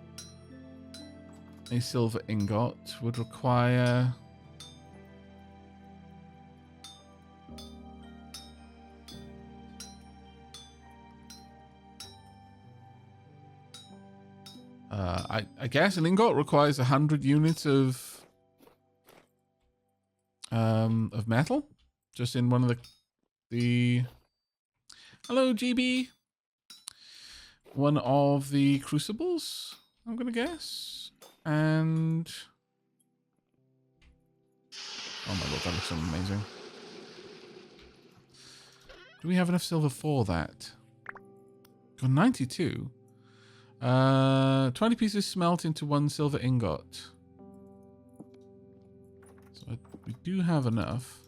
a silver ingot. Would require. I guess an ingot requires 100 units of metal, just in one of the hello GB, one of the crucibles, I'm gonna guess, and oh my lord, that looks amazing. Do we have enough silver for that? Got 92. 20 pieces smelt into 1 silver ingot. So we do have enough.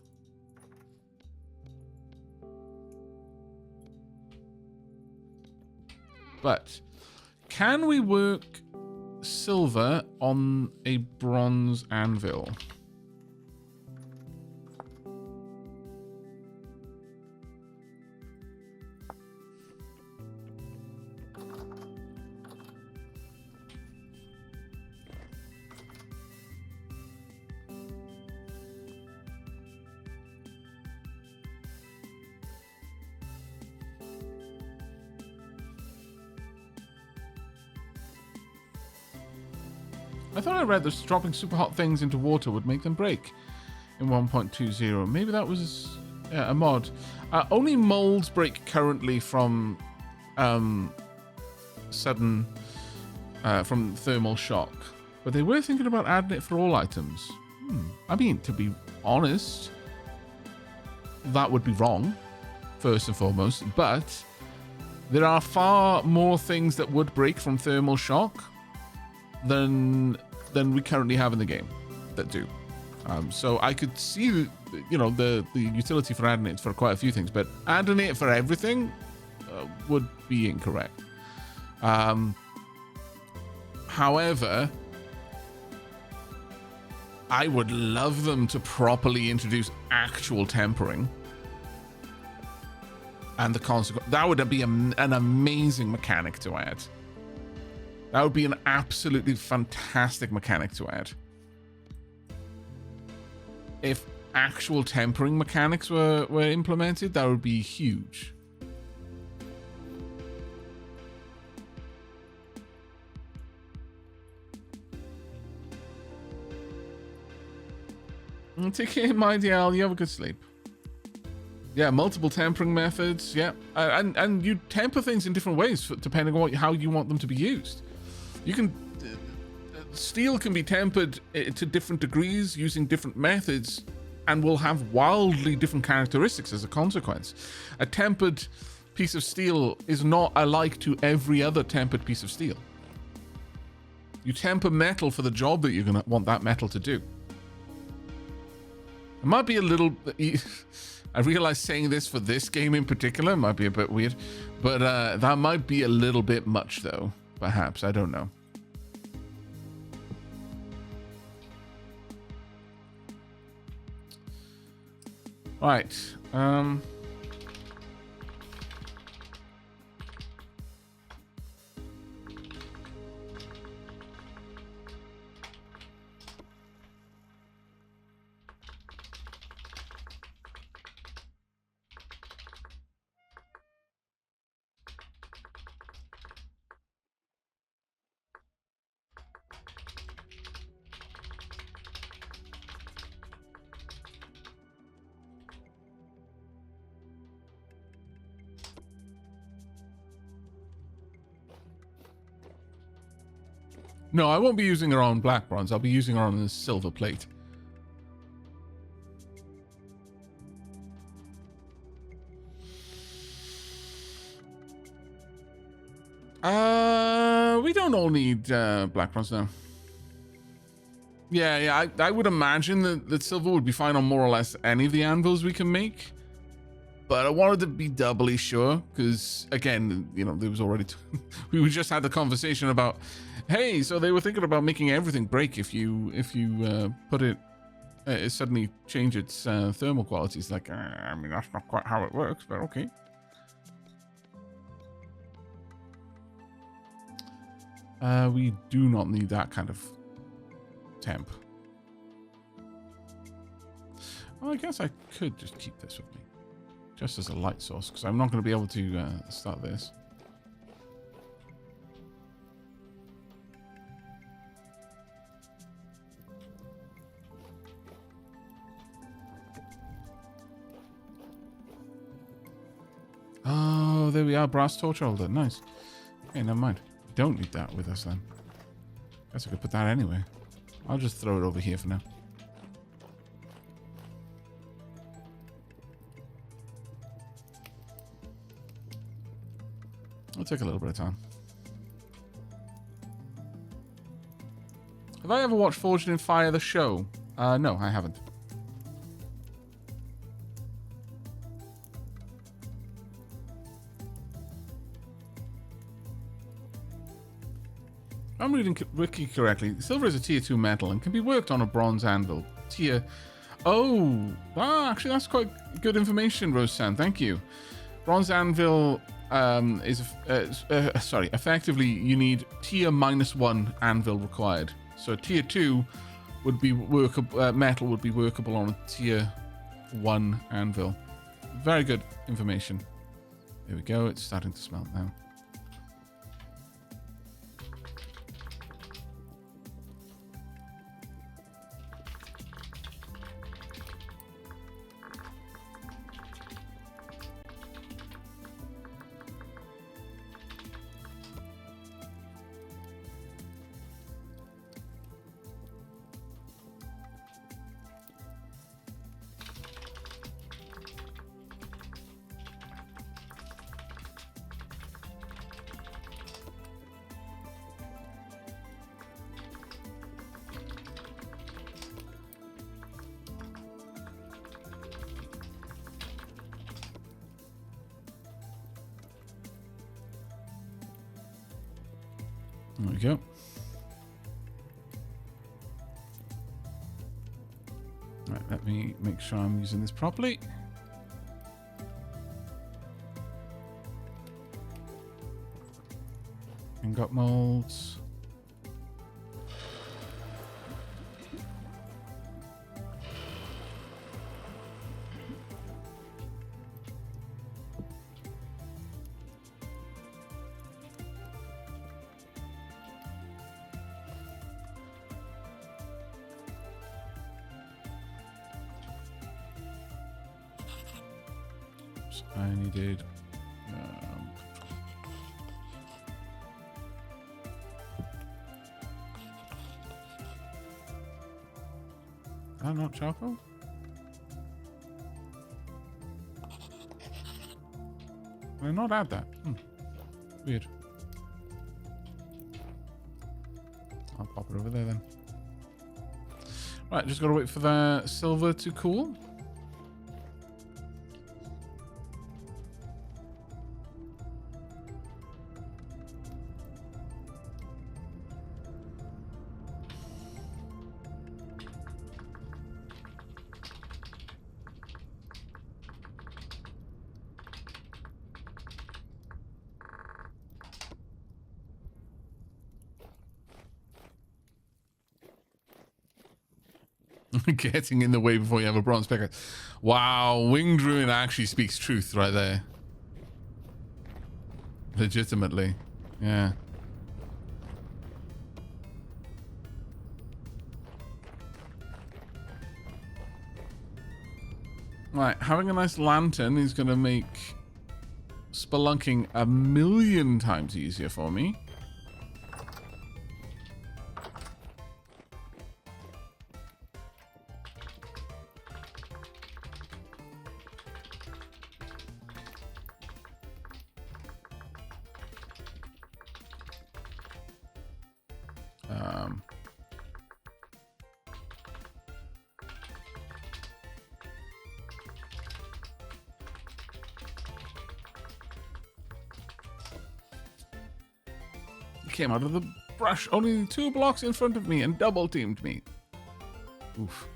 But can we work silver on a bronze anvil? I thought I read that dropping super hot things into water would make them break in 1.20. Maybe that was a mod. Only molds break currently from sudden from thermal shock, but they were thinking about adding it for all items. I mean, to be honest, that would be wrong, first and foremost, but there are far more things that would break from thermal shock than we currently have in the game that do. So I could see, the utility for adding it for quite a few things, but adding it for everything would be incorrect. However, I would love them to properly introduce actual tempering. And the consequence, that would be an amazing mechanic to add. That would be an absolutely fantastic mechanic to add. If actual tempering mechanics were implemented, that would be huge. Take care, my dear. You have a good sleep. Yeah, multiple tempering methods. Yeah, and you temper things in different ways depending on how you want them to be used. You can steel can be tempered to different degrees using different methods, and will have wildly different characteristics as a consequence. A tempered piece of steel is not alike to every other tempered piece of steel. You temper metal for the job that you're going to want that metal to do. It might be a little... I realize saying this for this game in particular might be a bit weird, but that might be a little bit much, though. Perhaps. I don't know. Right. No, I won't be using her on black bronze. I'll be using her on the silver plate. We don't all need black bronze now. Yeah, I would imagine that silver would be fine on more or less any of the anvils we can make. But I wanted to be doubly sure because, again, there was already... we just had the conversation about, hey, so they were thinking about making everything break if you put it... suddenly change its thermal qualities. Like, I mean, that's not quite how it works, but okay. We do not need that kind of temp. Well, I guess I could just keep this with me. Just as a light source, because I'm not going to be able to start this. Oh, there we are. Brass torch holder. Nice. Okay, never mind. We don't need that with us then. Guess I could put that anyway. I'll just throw it over here for now. It'll take a little bit of time. Have I ever watched Forged in Fire, the show? No, I haven't. If I'm reading Wiki correctly, silver is a tier 2 metal and can be worked on a bronze anvil. Actually, that's quite good information, Rose-san. Thank you. Bronze anvil... effectively you need tier -1 anvil required. So tier 2 would be workable, metal would be workable on a tier 1 anvil. Very good information. There we go, it's starting to smelt now. There we go. Right, let me make sure I'm using this properly. And got molds. I needed not charcoal? Did I not add that? Weird. I'll pop it over there then. Right, just gotta wait for the silver to cool. Getting in the way before you have a bronze pickaxe. Wow, Winged Ruin actually speaks truth right there. Legitimately. Yeah. Right, having a nice lantern is going to make spelunking 1,000,000 times easier for me. Came out of the brush only 2 blocks in front of me and double teamed me. Oof.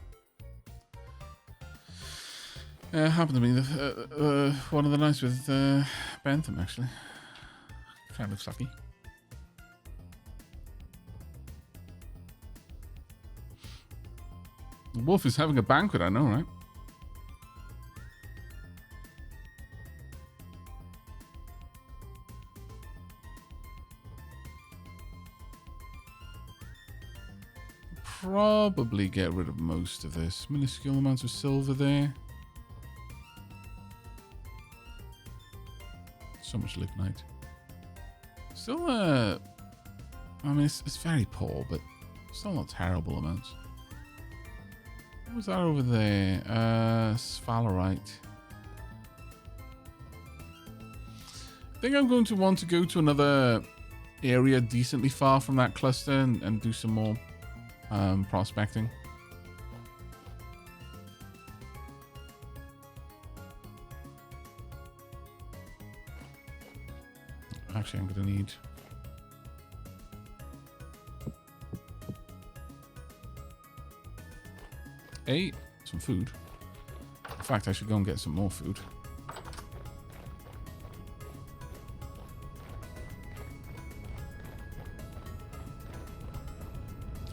Happened to me one of the nights with Bentham, actually. Kind of sucky. The wolf is having a banquet, I know, right? Probably get rid of most of this. Minuscule amounts of silver there. So much lignite. Still, I mean, it's very poor, but still not terrible amounts. What was that over there? Sphalerite. I think I'm going to want to go to another area decently far from that cluster and do some more prospecting. Actually, I'm going to need some food. In fact, I should go and get some more food.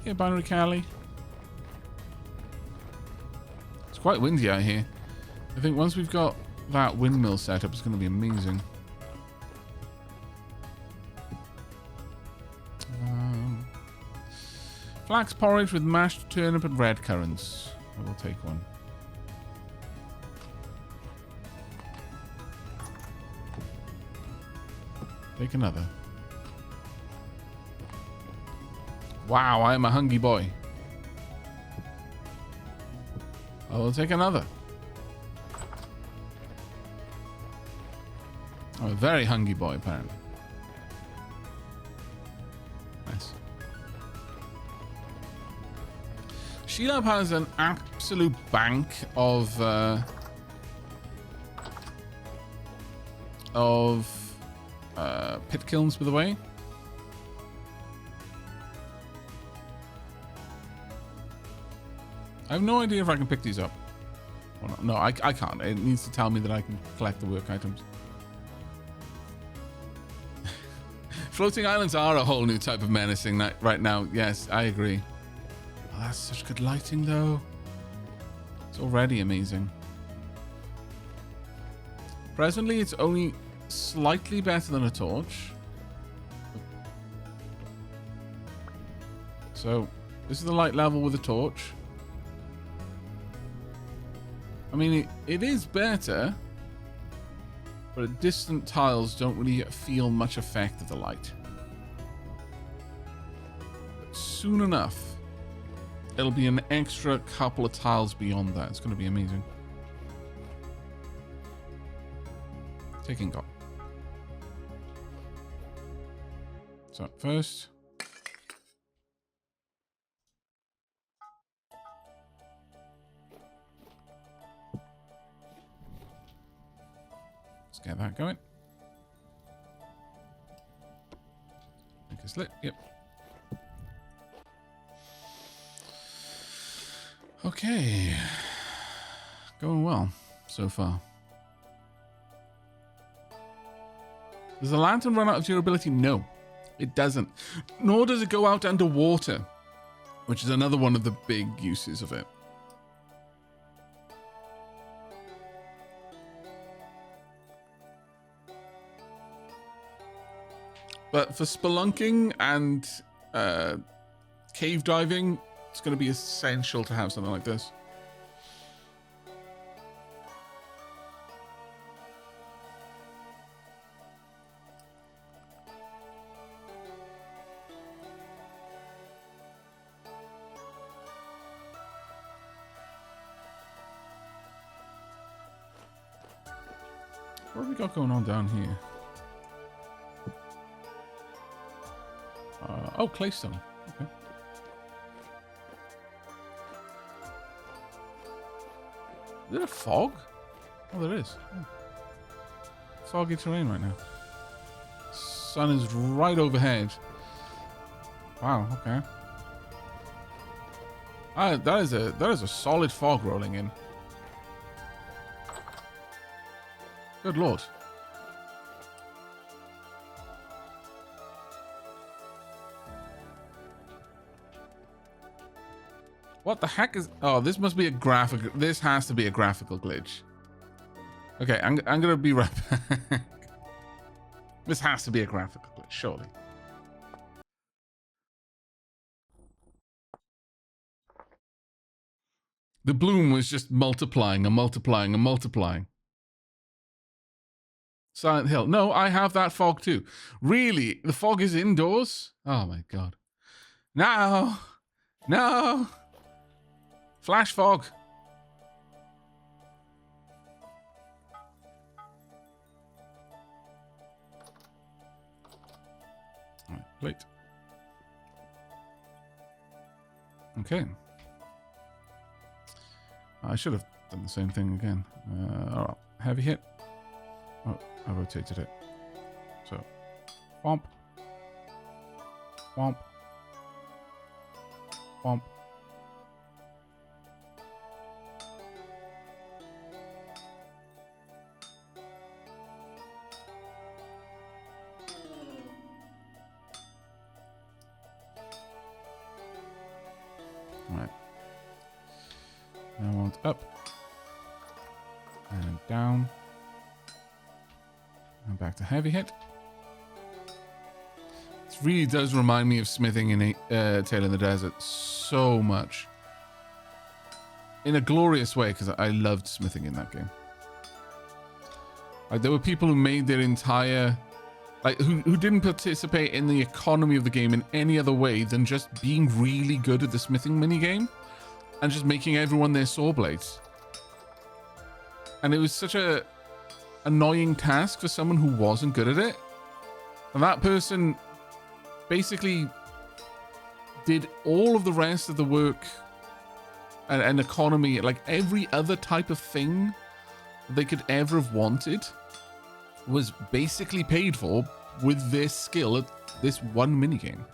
Yeah, Binary Cali. It's quite windy out here. I think once we've got that windmill set up, it's going to be amazing. Flax porridge with mashed turnip and red currants. I will take one. Take another. Wow, I am a hungry boy. I will take another. I'm a very hungry boy, apparently. Nice. Sheilab has an absolute bank of pit kilns, by the way. I have no idea if I can pick these up. Or not. No, I can't. It needs to tell me that I can collect the work items. Floating islands are a whole new type of menacing right now. Yes, I agree. Oh, that's such good lighting, though. It's already amazing. Presently, it's only slightly better than a torch. So, this is the light level with a torch. I mean, it is better, but distant tiles don't really feel much effect of the light. But soon enough, it'll be an extra couple of tiles beyond that. It's going to be amazing. Taking God. So first, let's get that going. Make a slit. Yep. Okay. Going well so far. Does the lantern run out of durability? No, it doesn't. Nor does it go out underwater, which is another one of the big uses of it. But for spelunking and cave diving, it's going to be essential to have something like this. What have we got going on down here? Oh, claystone. Okay. Is there a fog? Oh, there is. Oh. Foggy terrain right now. Sun is right overhead. Wow. Okay. That is a solid fog rolling in. Good lord. What the heck is... Oh, this must be a graphic... This has to be a graphical glitch. Okay, I'm gonna be right back. This has to be a graphical glitch, surely. The bloom was just multiplying and multiplying and multiplying. Silent Hill. No, I have that fog too. Really? The fog is indoors? Oh my god. No! No! Flash fog. All right, wait. Okay. I should have done the same thing again. All right. Heavy hit. Oh, I rotated it. So, womp. Womp. Womp. Alright. Now I want up. And down. And back to heavy hit. This really does remind me of smithing in Tale in the Desert so much. In a glorious way, because I loved smithing in that game. Like, there were people who made their entire... Like, who didn't participate in the economy of the game in any other way than just being really good at the smithing minigame and just making everyone their saw blades. And it was such a annoying task for someone who wasn't good at it. And that person basically did all of the rest of the work and economy, like every other type of thing they could ever have wanted was basically paid for with their skill at this one minigame.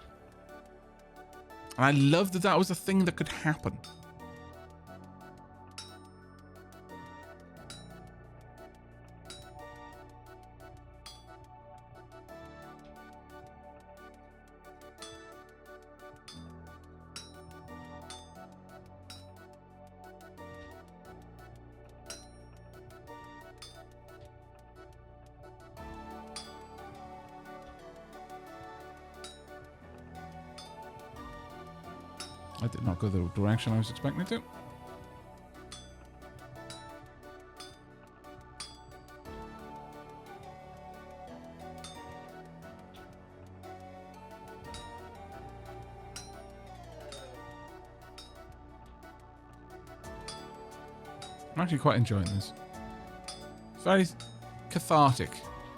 And I love that that was a thing that could happen. I did not go the direction I was expecting it to. I'm actually quite enjoying this. It's very cathartic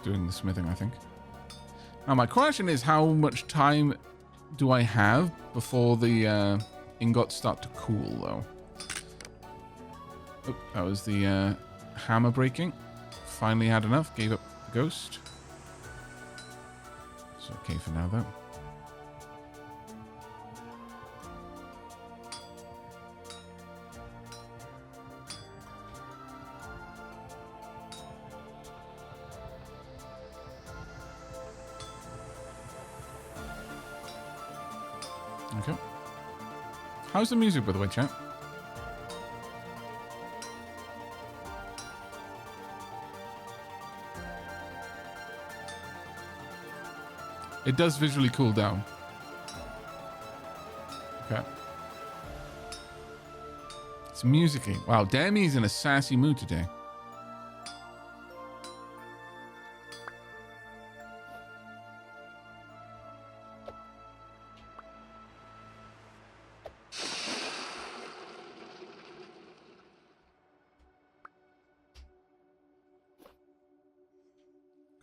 doing the smithing, I think. Now, my question is, how much time do I have before the ingots start to cool, though? Oh, that was the hammer breaking. Finally had enough. Gave up the ghost. It's okay for now, though. Okay. How's the music, by the way, chat? It does visually cool down. Okay. It's music-y. Wow, Demi's in a sassy mood today.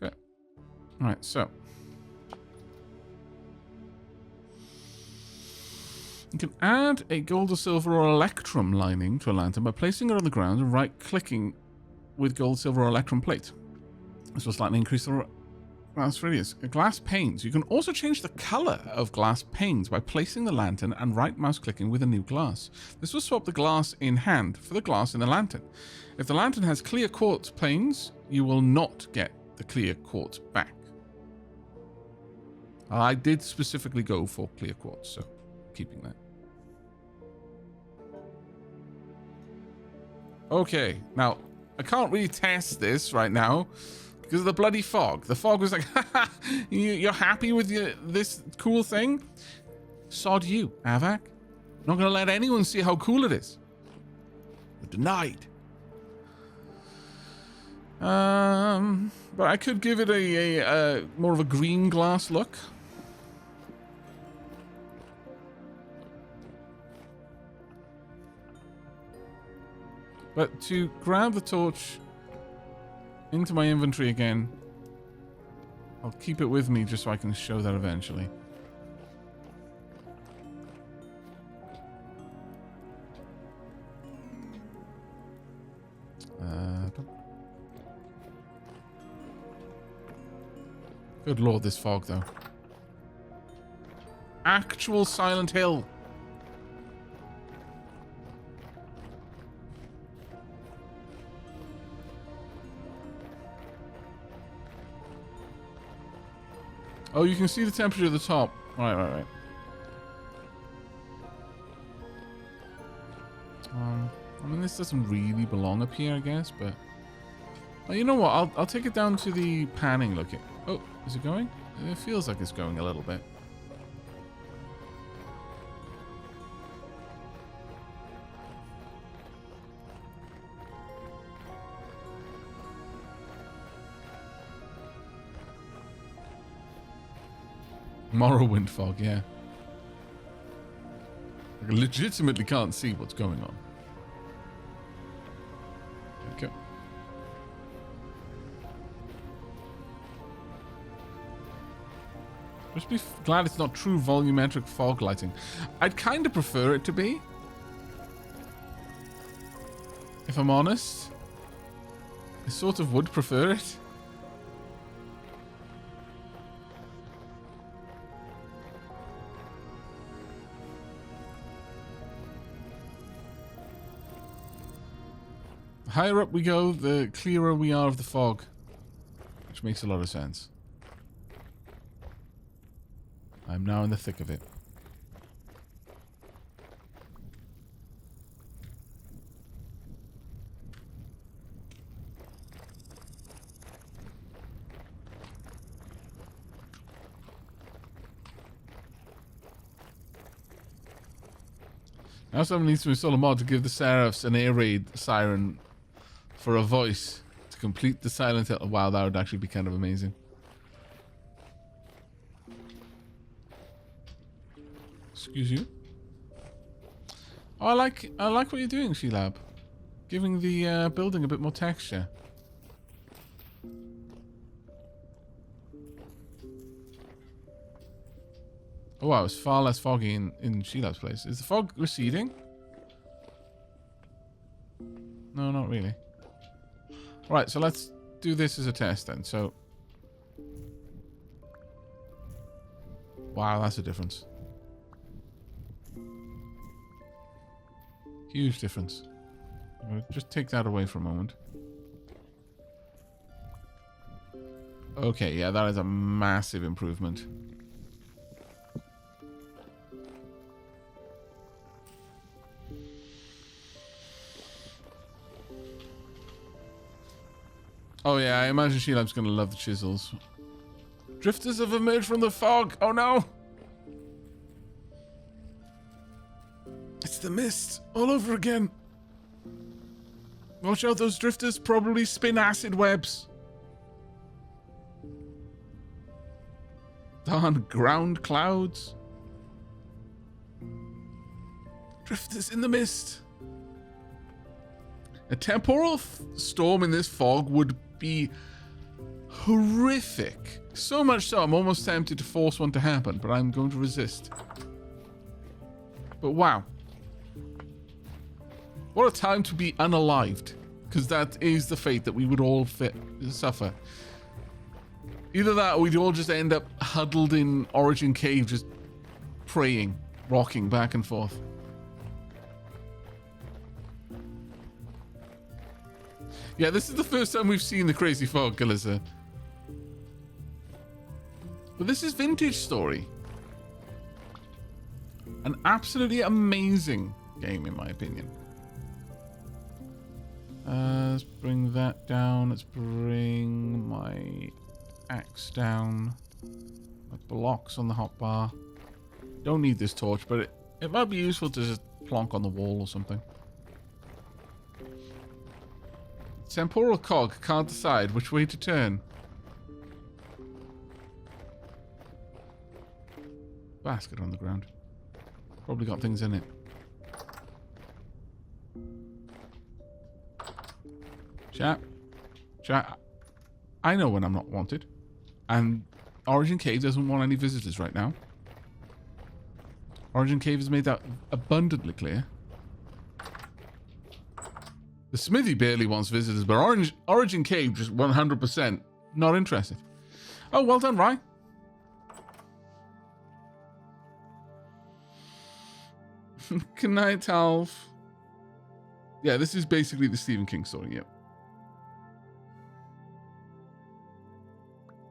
Okay. All right, so. You can add a gold or silver or electrum lining to a lantern by placing it on the ground and right-clicking with gold, silver, or electrum plate. This will slightly increase the glass radius. Glass panes. You can also change the color of glass panes by placing the lantern and right-mouse clicking with a new glass. This will swap the glass in hand for the glass in the lantern. If the lantern has clear quartz panes, you will not get the clear quartz back. I did specifically go for clear quartz, so keeping that. Okay, now, I can't really test this right now because of the bloody fog. The fog was like, haha, you're happy with this cool thing? Sod you, Aavak. Not going to let anyone see how cool it is. You're denied. But I could give it a more of a green glass look. But to grab the torch into my inventory again, I'll keep it with me just so I can show that eventually. Good lord, this fog, though. Actual Silent Hill. Oh, you can see the temperature at the top. Right. I mean, this doesn't really belong up here, I guess, but... Oh, you know what? I'll take it down to the panning look. Oh, is it going? It feels like it's going a little bit. Morrowind fog, yeah. I legitimately can't see what's going on. Okay. Just be glad it's not true volumetric fog lighting. I'd kind of prefer it to be. If I'm honest. I sort of would prefer it. The higher up we go, the clearer we are of the fog. Which makes a lot of sense. I'm now in the thick of it. Now someone needs to install a mod to give the Seraphs an air raid siren for a voice to complete the silent hill. Wow, that would actually be kind of amazing. Excuse you. Oh, I like what you're doing, Sheelab. Giving the building a bit more texture. Oh wow, it's far less foggy in Sheelab's place. Is the fog receding? No, not really. Right, so let's do this as a test then. So, wow, that's a difference. Huge difference. I'll just take that away for a moment. Okay, yeah, that is a massive improvement. Oh yeah, I imagine Sheelab's gonna love the chisels. Drifters have emerged from the fog! Oh no! It's the mist! All over again! Watch out, those drifters probably spin acid webs! Darn ground clouds! Drifters in the mist! A temporal storm in this fog would be horrific. So much so, I'm almost tempted to force one to happen, but I'm going to resist. But wow. What a time to be unalived. Because that is the fate that we would all suffer. Either that or we'd all just end up huddled in Origin Cave, just praying, rocking back and forth. Yeah, this is the first time we've seen the crazy fog, Galissa. But this is vintage story. An absolutely amazing game, in my opinion. Let's bring that down. Let's bring my axe down. My blocks on the hotbar. Don't need this torch, but it might be useful to just plonk on the wall or something. Temporal cog can't decide which way to turn. Basket on the ground. Probably got things in it. Chat. I know when I'm not wanted. And Origin Cave doesn't want any visitors right now. Origin Cave has made that abundantly clear. The Smithy barely wants visitors, but Origin Cave just 100% not interested. Oh, well done, Rye. Good night, Alf. Yeah, this is basically the Stephen King story, yep.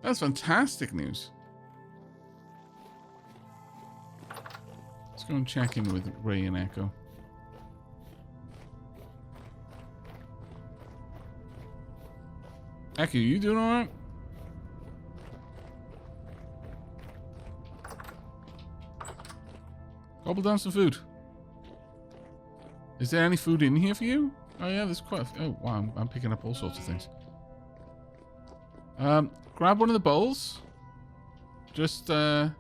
That's fantastic news. Let's go and check in with Ray and Echo. Echo, you doing alright? Gobble down some food. Is there any food in here for you? Oh yeah, there's quite a few. Oh wow, I'm picking up all sorts of things. Grab one of the bowls. Just, yeah,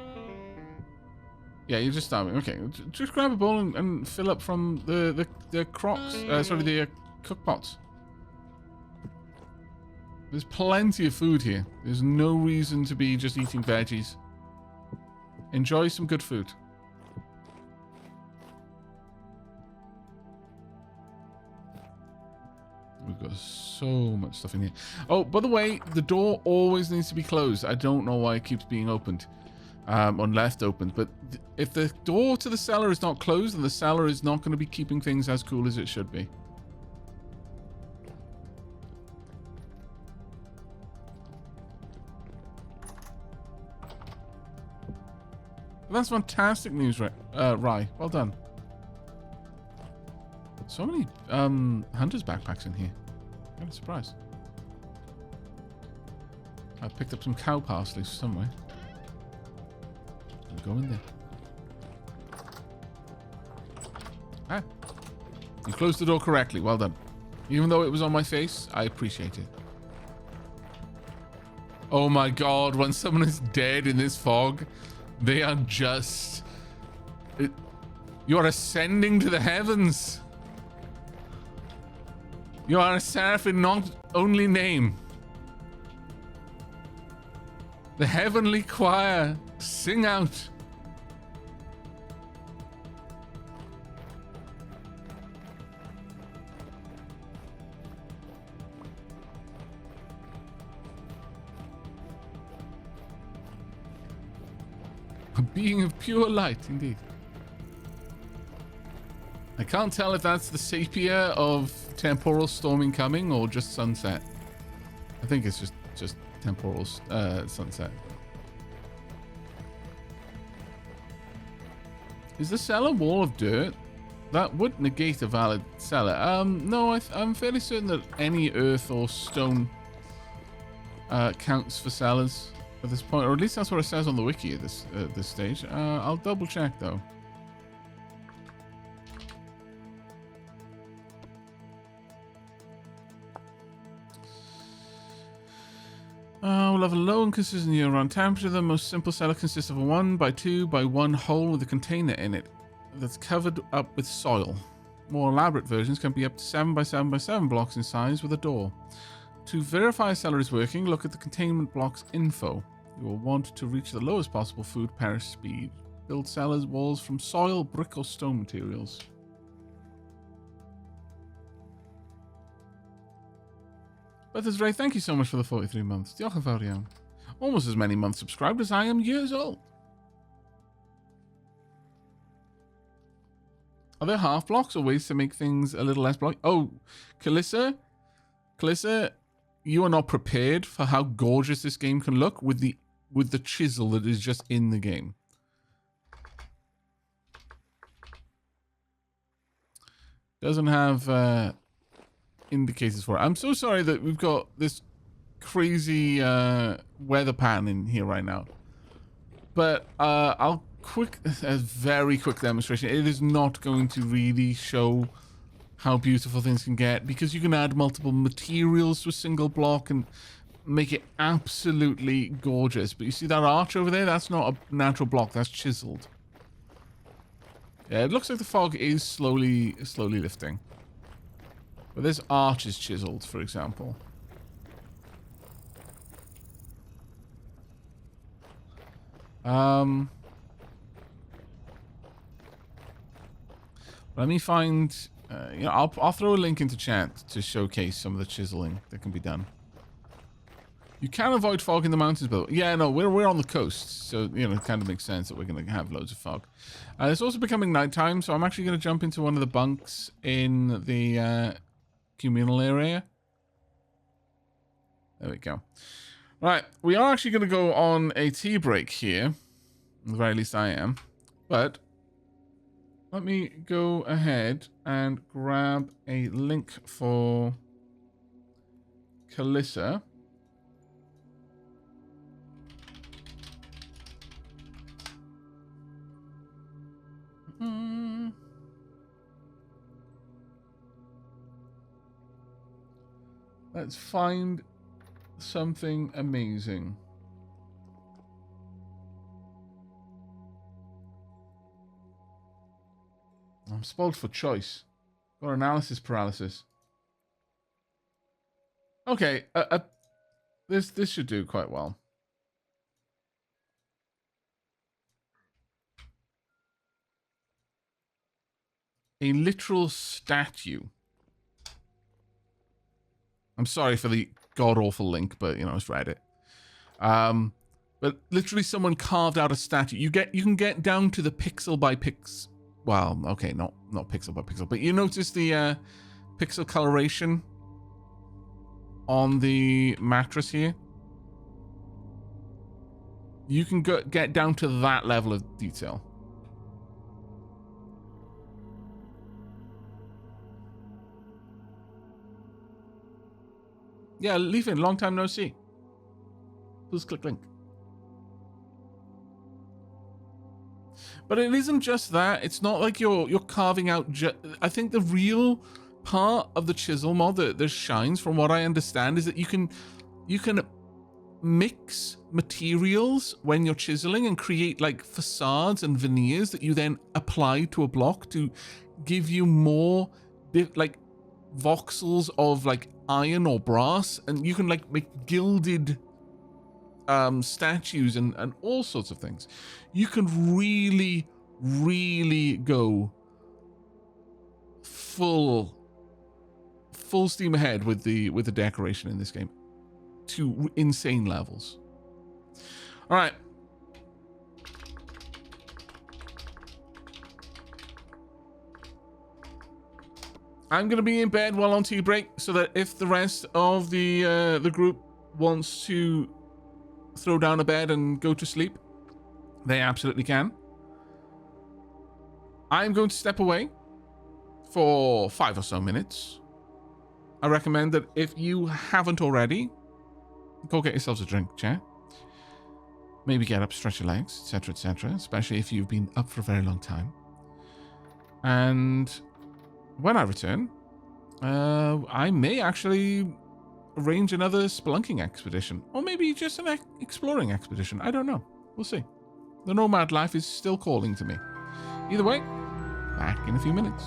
you're just starving. Okay, just grab a bowl and fill up from the crocks. Sorry, the cook pots. There's plenty of food here. There's no reason to be just eating veggies. Enjoy some good food. We've got so much stuff in here. Oh, by the way, the door always needs to be closed. I don't know why it keeps being opened. Or left open. But if the door to the cellar is not closed, then the cellar is not going to be keeping things as cool as it should be. That's fantastic news, Rye. Well done. So many hunter's backpacks in here. I'm kind of surprised. I picked up some cow parsley somewhere. I'll go in there. You closed the door correctly. Well done. Even though it was on my face, I appreciate it. Oh my god, when someone is dead in this fog, they are just... You are ascending to the heavens. You are a seraph in not only name. The heavenly choir, sing out. A being of pure light, indeed. I can't tell if that's the sepia of temporal storming coming or just sunset. I think it's just temporal sunset. Is the cellar wall of dirt? That would negate a valid cellar. No, I'm fairly certain that any earth or stone counts for cellars at this point, or at least that's what it says on the wiki at this stage. I'll double check though. We'll have a low and consistent year-round temperature. The most simple cellar consists of a 1x2x1 hole with a container in it that's covered up with soil. More elaborate versions can be up to 7x7x7 blocks in size with a door. To verify a cellar is working, look at the containment block's info. You will want to reach the lowest possible food perish speed. Build cellars walls from soil, brick or stone materials. Bethesda Ray, thank you so much for the 43 months. Diolch yn fawr iawn. Almost as many months subscribed as I am years old. Are there half blocks or ways to make things a little less blocky? Oh, Kalissa, you are not prepared for how gorgeous this game can look with the chisel that is just in the game. Doesn't have indicators for it. I'm so sorry that we've got this crazy weather pattern in here right now. But a very quick demonstration. It is not going to really show how beautiful things can get because you can add multiple materials to a single block and make it absolutely gorgeous. But you see that arch over there? That's not a natural block. That's chiseled. Yeah, it looks like the fog is slowly lifting. But this arch is chiseled, for example. Let me find... you know, I'll throw a link into chat to showcase some of the chiseling that can be done. You can avoid fog in the mountains, but yeah, no, we're on the coast, so you know it kind of makes sense that we're going to have loads of fog. It's also becoming nighttime, so I'm actually going to jump into one of the bunks in the communal area. There we go. Right, we are actually going to go on a tea break here. At the very least, I am. But let me go ahead and grab a link for Kalissa. Let's find something amazing. I'm spoiled for choice. Got analysis paralysis. Okay, this should do quite well. A literal statue. I'm sorry for the god-awful link, but, you know, it's Reddit. But literally someone carved out a statue. You can get down to the pixel by pixel. Well, okay, not pixel by pixel, but you notice the pixel coloration on the mattress here? You can get down to that level of detail. Yeah, leave in. Long time no see. Please click link. But it isn't just that. It's not like you're carving out. I think the real part of the chisel mod that shines, from what I understand, is that you can mix materials when you're chiseling and create like facades and veneers that you then apply to a block to give you more like voxels of like iron or brass, and you can like make gilded statues and all sorts of things. You can really go full steam ahead with the decoration in this game to insane levels. All right. I'm going to be in bed while on tea break, so that if the rest of the group wants to throw down a bed and go to sleep, they absolutely can. I'm going to step away for 5 or so minutes. I recommend that if you haven't already, go get yourselves a drink, chat. Maybe get up, stretch your legs, etc., especially if you've been up for a very long time. And when I return, I may actually arrange another spelunking expedition, or maybe just an exploring expedition. I don't know. We'll see. The nomad life is still calling to me. Either way, back in a few minutes.